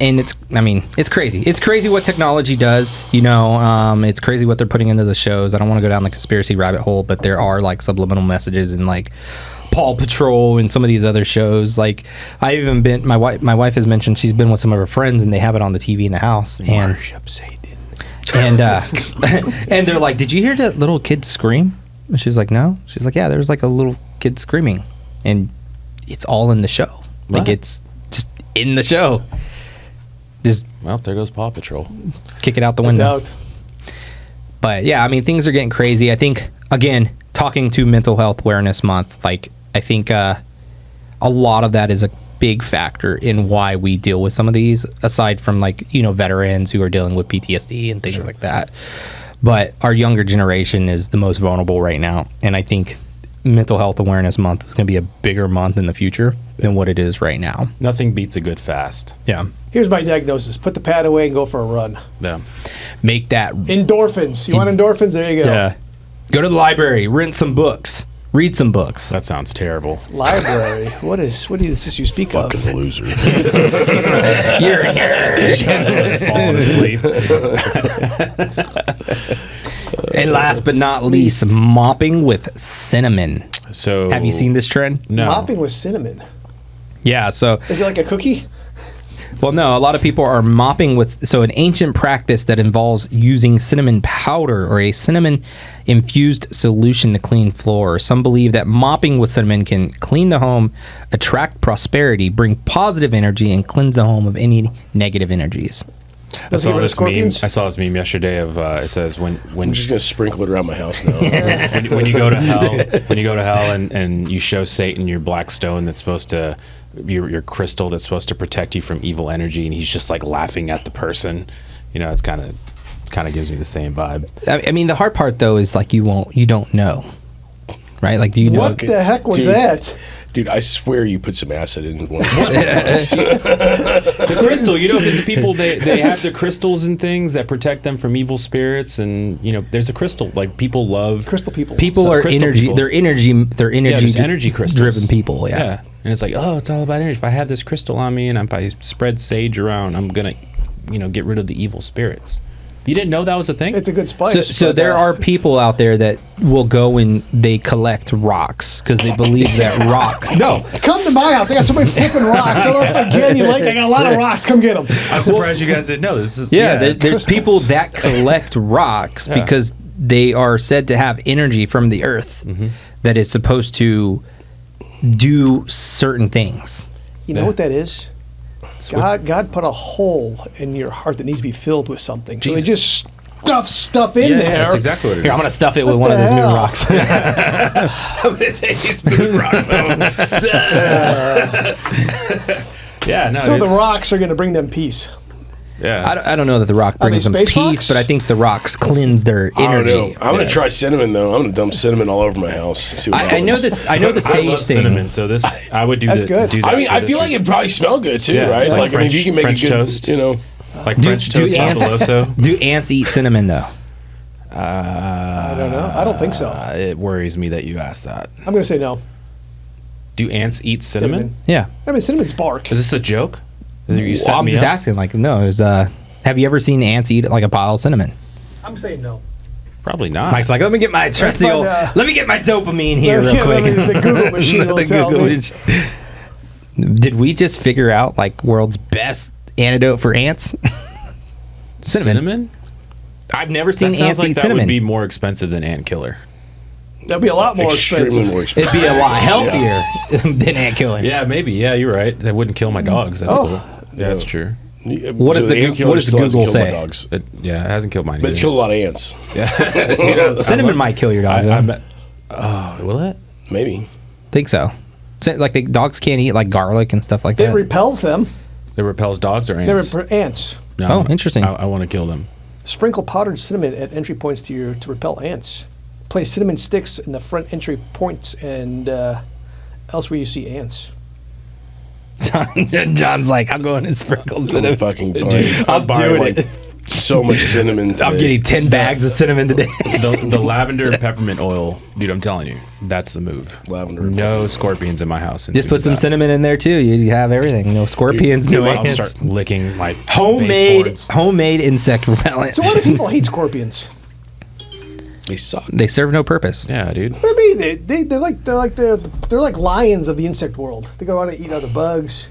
And it's crazy. It's crazy what technology does, it's crazy what they're putting into the shows. I don't want to go down the conspiracy rabbit hole, but there are like subliminal messages in like Paw Patrol and some of these other shows. Like I even been, my wife has mentioned she's been with some of her friends and they have it on the TV in the house. And Worship Satan. And and they're like, did you hear that little kid scream? And she's like, no. She's like, yeah, there's like a little kid screaming. And it's all in the show. Like it's just in the show. Just Well, there goes Paw Patrol. kick it out the It's window. out. But yeah, I mean, things are getting crazy. I think, again, talking to Mental Health Awareness Month, like I think a lot of that is a big factor in why we deal with some of these, aside from like, veterans who are dealing with PTSD and things like that. But our younger generation is the most vulnerable right now. And I think Mental Health Awareness Month is going to be a bigger month in the future than what it is right now. Nothing beats a good fast. Yeah. Here's my diagnosis. Put the pad away and go for a run. Yeah. Make that. Endorphins. You want endorphins? There you go. Yeah. Go to the library, rent some books, read some books. That sounds terrible. Library. What is this you speak of? Fucking loser. You're a nerd. Falling asleep. And last but not least, mopping with cinnamon. So Have you seen this trend? No. Mopping with cinnamon. Yeah, so, Is it like a cookie? well, no, a lot of people are mopping with, so an ancient practice that involves using cinnamon powder or a cinnamon-infused solution to clean floors. Some believe that mopping with cinnamon can clean the home, attract prosperity, bring positive energy, and cleanse the home of any negative energies. I saw this meme. Scorpions? I saw this meme yesterday of it says when I'm just gonna sprinkle it around my house now. when you go to hell and you show Satan your black stone that's supposed to your crystal that's supposed to protect you from evil energy, and he's just like laughing at the person, it's kind of gives me the same vibe. I mean, the hard part though is like you don't know, right? Like, do you know? What the heck was Dude. that? Dude, I swear you put some acid in one of The crystal, because the people they have the crystals and things that protect them from evil spirits, and there's a crystal. Like people love Crystal people. People are crystal energy. people. They're energy. They're energy. there's energy crystals. driven people. Yeah. Yeah, and it's like, oh, it's all about energy. If I have this crystal on me and if I spread sage around, I'm gonna, get rid of the evil spirits. You didn't know that was a thing? It's a good spice. So there are people out there that will go and they collect rocks because they believe that rocks. No, Come to my house. I got so many flipping rocks. I don't know again. You like? I got a lot of rocks. Come get them. I'm surprised you guys didn't know this. Is there's people that collect rocks Yeah. because they are said to have energy from the earth that is supposed to do certain things. You know what that is? God put a hole in your heart that needs to be filled with something. So they just stuff stuff in there. That's exactly what it is. Here, I'm gonna stuff it with What one of the those moon hell? rocks. I'm gonna take these moon rocks home. Yeah, no. So the it's- rocks are going to bring them peace. Yeah, I don't know that the rock Are they brings them space peace, rocks? but I think the rocks cleanse their I don't energy. know. I'm gonna try cinnamon though. I'm gonna dump cinnamon all over my house. See what I know happens. this. I know the I sage love thing. cinnamon, so this I would do. That's good. Do that I mean, for I this feel like reason. it'd probably smell good too, Yeah, right? like I mean, if you can make French a good, toast. Like Do- French do toast ants- fabuloso. Do ants eat cinnamon though? I don't know. I don't think so. It worries me that you asked that. I'm going to say no. Do ants eat cinnamon? Yeah. I mean, cinnamon's bark. Is this a joke? Is it, you Well, set I'm me just up? asking. Like, no. There's have you ever seen ants eat like a pile of cinnamon? I'm saying no. Probably not. Mike's like, let me get my trusty find old. out. Let me get my dopamine here Yeah, real quick. the Google machine will tell me. machine. Did we just figure out like world's best antidote for ants? cinnamon? I've never seen That sounds ants like eat that cinnamon. would be more expensive than ant killer. That'd be a lot more extremely expensive. more expensive. It'd be a lot healthier than ant killing. Yeah, maybe. Yeah, you're right. That wouldn't kill my dogs. That's Oh. cool. Yeah, that's true. What does So the ant killer what does the still hasn't Google killed my say? dogs. It hasn't killed mine. But it's either. killed a lot of ants. Cinnamon might kill your dog. though. Oh, will it? Maybe. Think so. Like the dogs can't eat like garlic and stuff like It that. repels them. It repels dogs or They ants? ants. No, Oh, interesting. I want to kill them. Sprinkle powdered cinnamon at entry points to repel ants. Place cinnamon sticks in the front entry points and elsewhere you see ants. John's like, I'm going to sprinkles. I'm cinnamon. fucking Dude, buying, I'm buying doing like it. so much cinnamon. I'm today. getting 10 bags of cinnamon today. The lavender and peppermint oil, dude. I'm telling you, that's the move. Lavender. No scorpions in my house. Just put some cinnamon in there too. You have everything. No scorpions, no I'll ants. start licking my Homemade baseboards. homemade insect repellent. So why do people hate scorpions? They suck. They serve no purpose. Yeah, dude. What do you mean? They're like lions of the insect world. They go out and eat other bugs.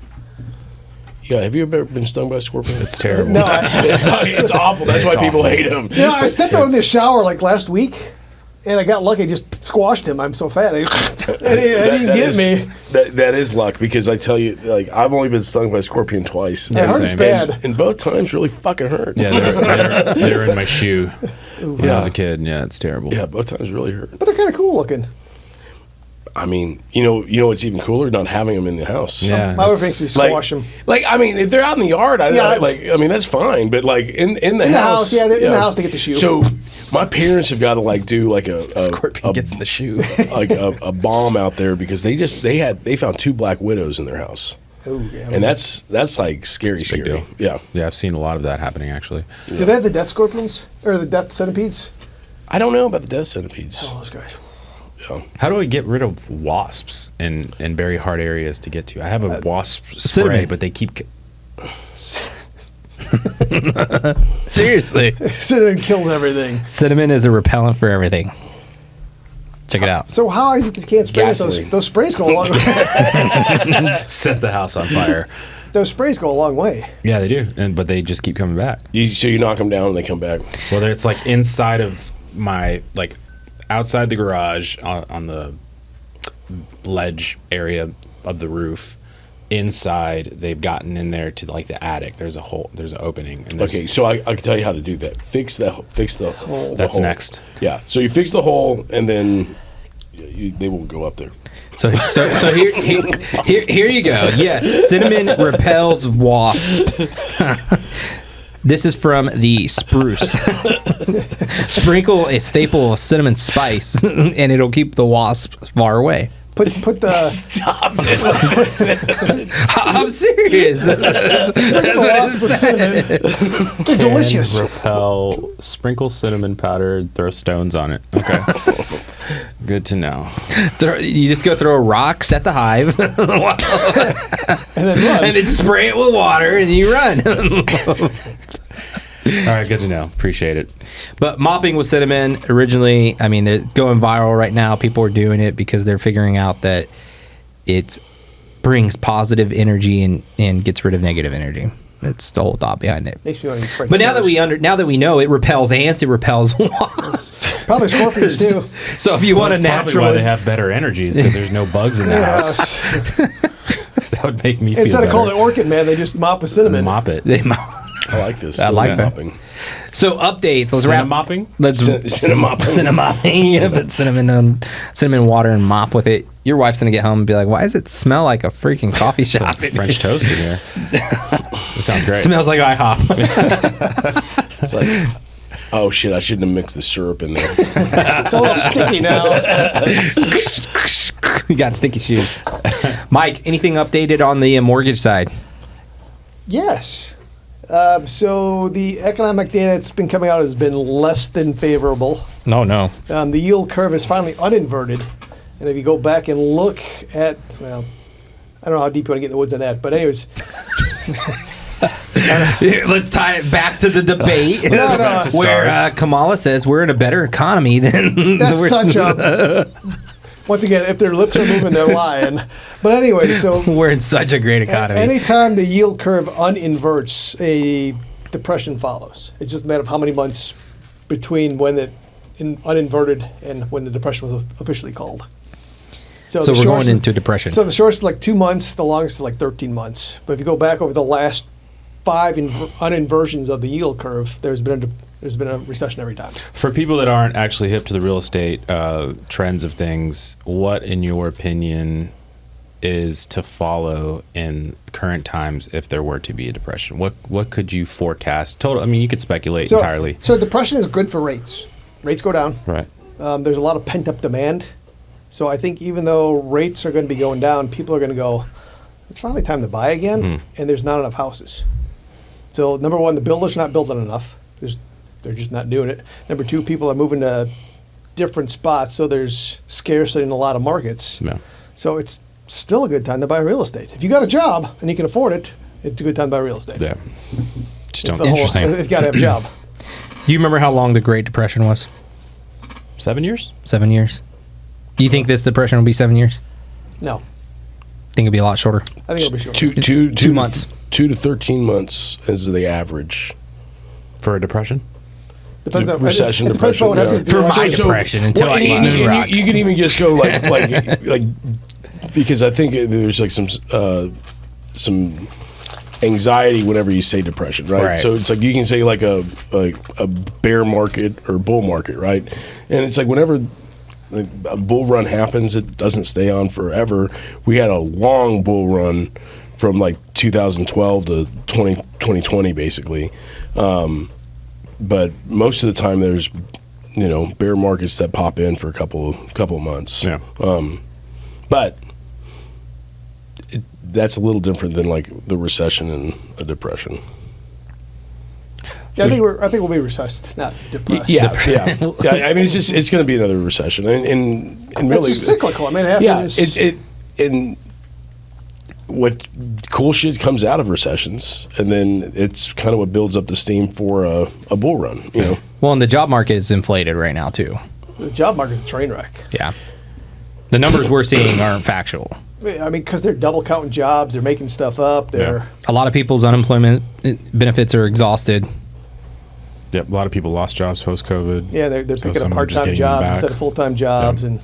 Yeah, have you ever been stung by a scorpion? It's terrible. No, It's awful. That's why It's people awful. hate them. you know, I stepped out in the shower like last week, and I got lucky. I just squashed him. I'm so fat. It didn't get me. That is luck because I tell you, like I've only been stung by a scorpion twice. It hurts same. bad. And both times really fucking hurt. Yeah, they're in my shoe when I was a kid. Yeah, it's terrible. Yeah, both times really hurt. But they're kind of cool looking. I mean, you know what's even cooler? Not having them in the house. Yeah, My wife that's- makes me squash them. Like I mean, if they're out in the yard, Yeah, I mean that's fine. But like in the In the house, house, yeah, they're in the house to get the shoe. So my parents have got to like do like a Scorpion gets the shoe. like a bomb out there because they found 2 black widows in their house, Oh, yeah. and that's like scary, It's a big scary. deal. Yeah, Yeah, I've seen a lot of that happening actually. Do they have the death scorpions or the death centipedes? I don't know about the death centipedes. Oh, those guys. Yeah. How do I get rid of wasps in very hard areas to get to? I have a wasp spray, cinnamon. but they keep. Seriously. Cinnamon kills everything. Cinnamon is a repellent for everything. Check it out. So how is it that you can't spray it? Gasoline. Those sprays go a long way. Set the house on fire. Those sprays go a long way. Yeah, they do, but they just keep coming back. So you knock them down and they come back. Whether it's like inside of my outside the garage on the ledge area of the roof, inside they've gotten in there to like the attic. There's an opening. And Okay, so I can tell you how to do that. Fix the hole. that's next. Yeah, so you fix the hole and then they will go up there. So here you go. Yes, cinnamon repels wasp. This is from the Spruce. Sprinkle a staple of cinnamon spice, and it'll keep the wasps far away. Put the Stop it. I'm serious. sprinkle the wasp with cinnamon. They're delicious. Sprinkle cinnamon powder, throw stones on it. Okay. Good to know. You just go throw a rock, set the hive, And then run. and then spray it with water, and you run. All right, good to know. Appreciate it. But mopping with cinnamon, originally, I mean, they're going viral right now. People are doing it because they're figuring out that it brings positive energy and gets rid of negative energy. That's the whole thought behind it. Makes me want to eat French But now toast. that we know it repels ants, it repels wasps. Probably scorpions too. So if you want a That's probably natural, why they have better energies, because there's no bugs in the house. Yes. That would make me feel Instead of better. calling it orchid man, they just mop with cinnamon. Mop it. they mop. I like this. I like that. Mopping. So updates. Let's wrap. Mopping? Let's Cinnamon. Cinnamon. Yeah, put cinnamon water and mop with it. Your wife's gonna get home and be like, "Why does it smell like a freaking coffee shop? Sounds French toast in here. It sounds great. Smells like IHOP." It's like, oh shit, I shouldn't have mixed the syrup in there. It's a little sticky now. You got sticky shoes. Mike, anything updated on the mortgage side? Yes. So the economic data that's been coming out has been less than favorable. No. The yield curve is finally uninverted. And if you go back and look at, well, I don't know how deep you want to get in the woods on that. But anyways, Let's tie it back to the debate No, back to where stars. Kamala says we're in a better economy than that's such a... Once again, if their lips are moving, they're lying. But anyway, so we're in such a great economy. anytime the yield curve uninverts, a depression follows. It's just a matter of how many months between when it uninverted and when the depression was officially called. so the we're going shortest- into depression. So the shortest is like 2 months, the longest is like 13 months. But if you go back over the last 5 uninversions of the yield curve, there's been a recession every time. For people that aren't actually hip to the real estate trends of things, what, in your opinion, is to follow in current times if there were to be a depression? What could you forecast? Total. I mean, you could speculate entirely. So depression is good for rates. Rates go down. Right. There's a lot of pent-up demand. So I think even though rates are going to be going down, people are going to go, it's finally time to buy again, and there's not enough houses. So number one, the builders are not building enough. They're just not doing it. Number two, people are moving to different spots, so there's scarcity in a lot of markets. Yeah. So it's still a good time to buy real estate. If you got a job and you can afford it, it's a good time to buy real estate. Yeah. Just It's don't. the whole- Interesting. It's got to have a job. Do you remember how long the Great Depression was? 7 years? 7 years. Do you think this depression will be 7 years? No, Think it'll be a lot shorter. I think it'll be short. 2 months. 2 to 13 months is the average. For a depression? Depends on Recession, it depends on what depression, happens For to my the- depression until I eat moon rocks. You can even just go like because I think there's like some anxiety whenever you say depression, right? Right. So it's like you can say like a bear market or bull market, right? And it's like whenever a bull run happens, it doesn't stay on forever. We had a long bull run from like 2012 to 2020 basically. But most of the time there's bear markets that pop in for a couple of months. Yeah. But that's a little different than like the recession and a depression. Yeah, I think we'll be recessed, not depressed. Yeah. I mean, it's going to be another recession, and It's really just cyclical. I mean, it happens. yeah. And what cool shit comes out of recessions, and then it's kind of what builds up the steam for a bull run. Well, and the job market is inflated right now, too. The job market's a train wreck. Yeah. The numbers we're seeing aren't factual. I mean, because they're double counting jobs, they're making stuff up. They're A lot of people's unemployment benefits are exhausted. Yep. A lot of people lost jobs post COVID. they're So picking some up are just part-time getting them jobs back. instead of full-time jobs, and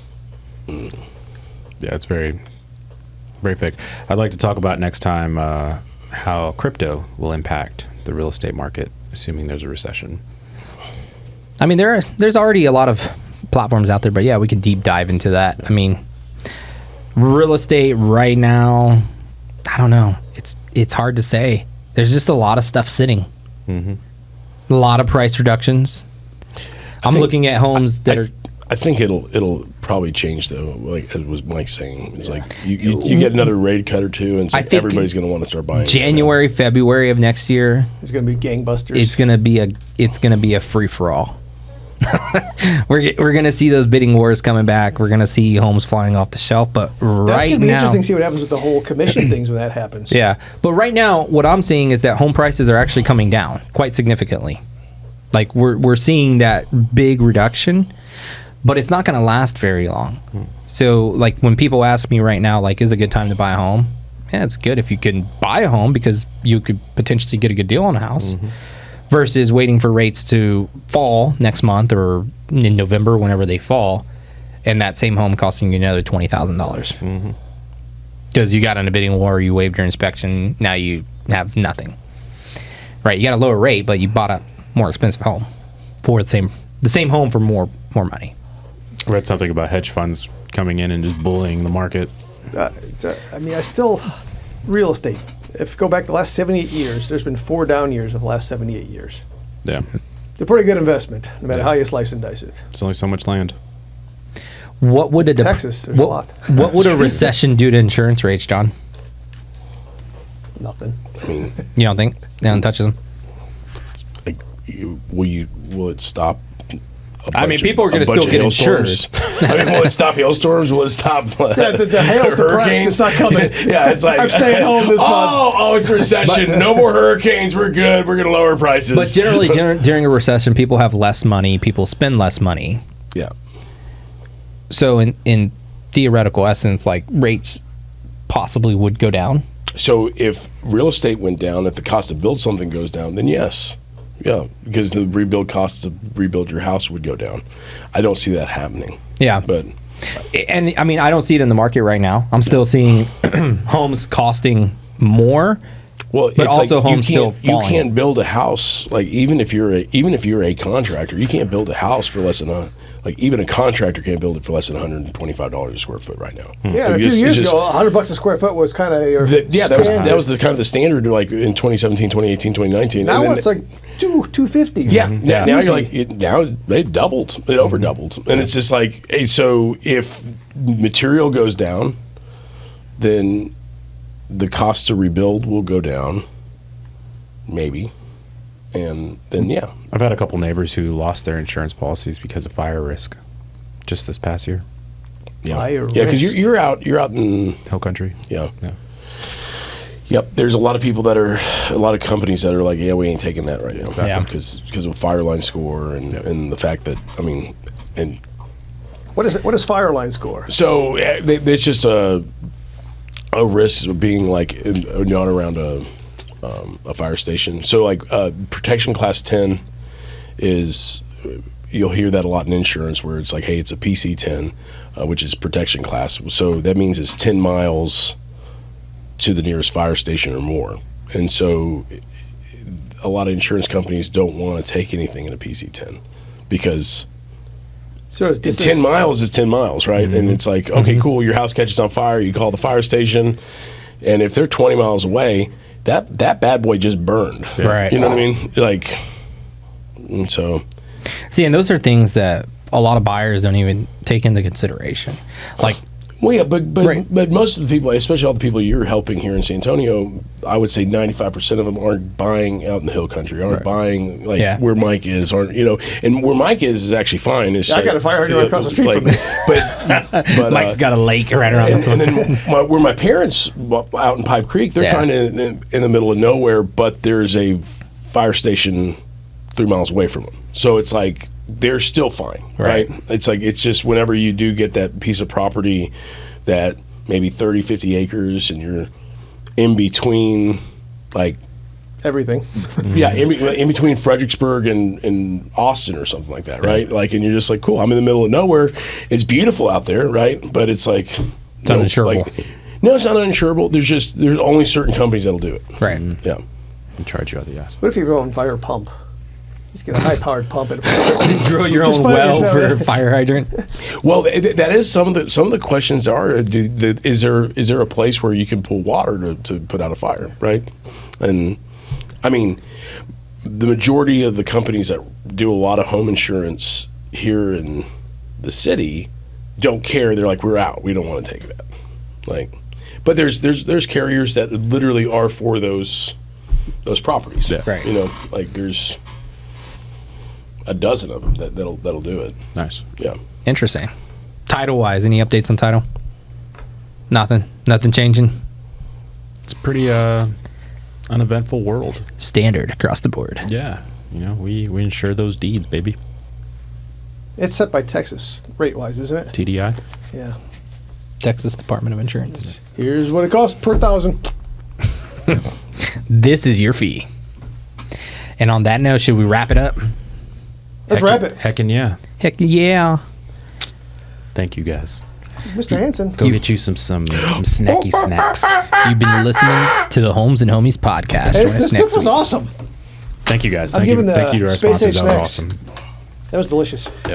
Yeah, it's very, very fake. I'd like to talk about next time how crypto will impact the real estate market, assuming there's a recession. I mean, there's already a lot of platforms out there, but yeah, we can deep dive into that. I mean, real estate right now, I don't know. It's hard to say. There's just a lot of stuff sitting. A lot of price reductions. I'm looking at homes that are. I think it'll probably change though. Like it was Mike saying, it's like you get another rate cut or two, and it's like everybody's going to want to start buying. January, February of next year, It's going to be gangbusters. it's going to be a free for all. we're going to see those bidding wars coming back. We're going to see homes flying off the shelf. But That's right going to be now, interesting to see what happens with the whole commission things when that happens. yeah. But right now, what I'm seeing is that home prices are actually coming down quite significantly. Like we're seeing that big reduction. But it's not going to last very long. So, like, when people ask me right now, like, is it a good time to buy a home? Yeah, it's good if you can buy a home because you could potentially get a good deal on a house versus waiting for rates to fall next month or in November, whenever they fall, and that same home costing you another $20,000. Because you got in a bidding war, you waived your inspection, now you have nothing. Right? You got a lower rate, but you bought a more expensive home for the same home for more money. I read something about hedge funds coming in and just bullying the market. Real estate. If you go back the last 78 years, there's been 4 down years of the last 78 years. Yeah. They're pretty good investment, no matter how you slice and dice it. It's only so much land. What would It's Texas, there's a lot. What would a recession do to insurance rates, John? Nothing. I mean, You don't think? No one touches them? like, will it stop? I mean, people are going to still get insured. I mean, will it stop hailstorms? Will it stop The hail's depressed. It's not coming. Yeah, it's like I'm staying home this month. Oh, it's a recession. No more hurricanes. We're good. We're going to lower prices. But generally, during a recession, people have less money. People spend less money. Yeah. So, in theoretical essence, like rates possibly would go down. So if real estate went down, if the cost to build something goes down, then yes. Yeah, because the rebuild cost to rebuild your house would go down. I don't see that happening. Yeah. But And I mean, I don't see it in the market right now. I'm still seeing homes costing more. Well, but it's also like homes still falling. You can't build a house like even if you're a contractor, you can't build a house for less than even a contractor can't build it for less than $125 a square foot right now. Yeah, Like, a few years ago, $100 a square foot was kind of your that was the kind of the standard like in 2017, 2018, 2019. Now and then, it's like $250. Yeah, now you're Easy. like now it doubled, it over doubled, and it's just like so if material goes down, then the cost to rebuild will go down, maybe, and then yeah. I've had a couple neighbors who lost their insurance policies because of fire risk, just this past year. Yeah, Fire yeah, because risk. you're out in Hill country. yeah. Yeah. Yep, there's a lot of people a lot of companies that are like, yeah, we ain't taking that right now, Yeah. because of fire line score and the fact that and What is it? What is Fireline score? so it's just a risk of being like not around a fire station. So like protection class 10 is you'll hear that a lot in insurance where it's like, hey, it's a PC 10, which is protection class. So that means it's 10 miles to the nearest fire station or more. And so a lot of insurance companies don't want to take anything in a PC 10 because So is this 10 miles is 10 miles, right? And it's like, okay, cool, your house catches on fire, you call the fire station, and if they're 20 miles away, that bad boy just burned. Right. You know what I mean? Like, and so, See, and those are things that a lot of buyers don't even take into consideration. Like, well, yeah, but Right. but most of the people, especially all the people you're helping here in San Antonio, I would say 95% of them aren't buying out in the hill country, aren't buying like Yeah. where Mike is, aren't and where Mike is actually fine. It's I got a fire hydrant right across the street from me. But Mike's got a lake right around the and corner. then where my parents out in Pipe Creek, they're Yeah. kind of in the middle of nowhere, but there's a fire station 3 miles away from them. So it's like they're still fine, right? It's like it's just whenever you do get that piece of property that maybe 30, 50 acres and you're in between like everything? yeah, in between Fredericksburg and Austin or something like that, right? Like, and you're just like, cool, I'm in the middle of nowhere. It's beautiful out there, right? But it's like, It's uninsurable. No, it's not uninsurable. There's only certain companies that'll do it. Right. Yeah. And charge you out the ass. What if you have your own fire pump? Just get a high-powered pump and Drill your Just own find well yourself, for yeah. a fire hydrant. Well, that is some of the questions are. Is there a place where you can pull water to put out a fire, right? And I mean, the majority of the companies that do a lot of home insurance here in the city don't care. They're like, we're out. We don't want to take that. Like, but there's carriers that literally are for those properties. Yeah. Right. You know, like there's a dozen of them that'll do it. Nice. Yeah. Interesting. Title wise, any updates on title? Nothing changing. It's a pretty uneventful world. Standard across the board. Yeah. You know, we insure those deeds, baby. It's set by Texas rate-wise, isn't it? TDI. Yeah. Texas Department of Insurance. Here's what it costs per 1,000. This is your fee. And on that note, should we wrap it up? Let's wrap it. Heckin' yeah. Heck yeah. Thank you guys. Mr. Hanson. Go get you some snacky snacks. You've been listening to the Holmes and Homies podcast. Hey, Join us this next was week. awesome. Thank you guys. I'm Thank you giving to our Space sponsors. Age That was snacks. awesome. That was delicious. Yeah.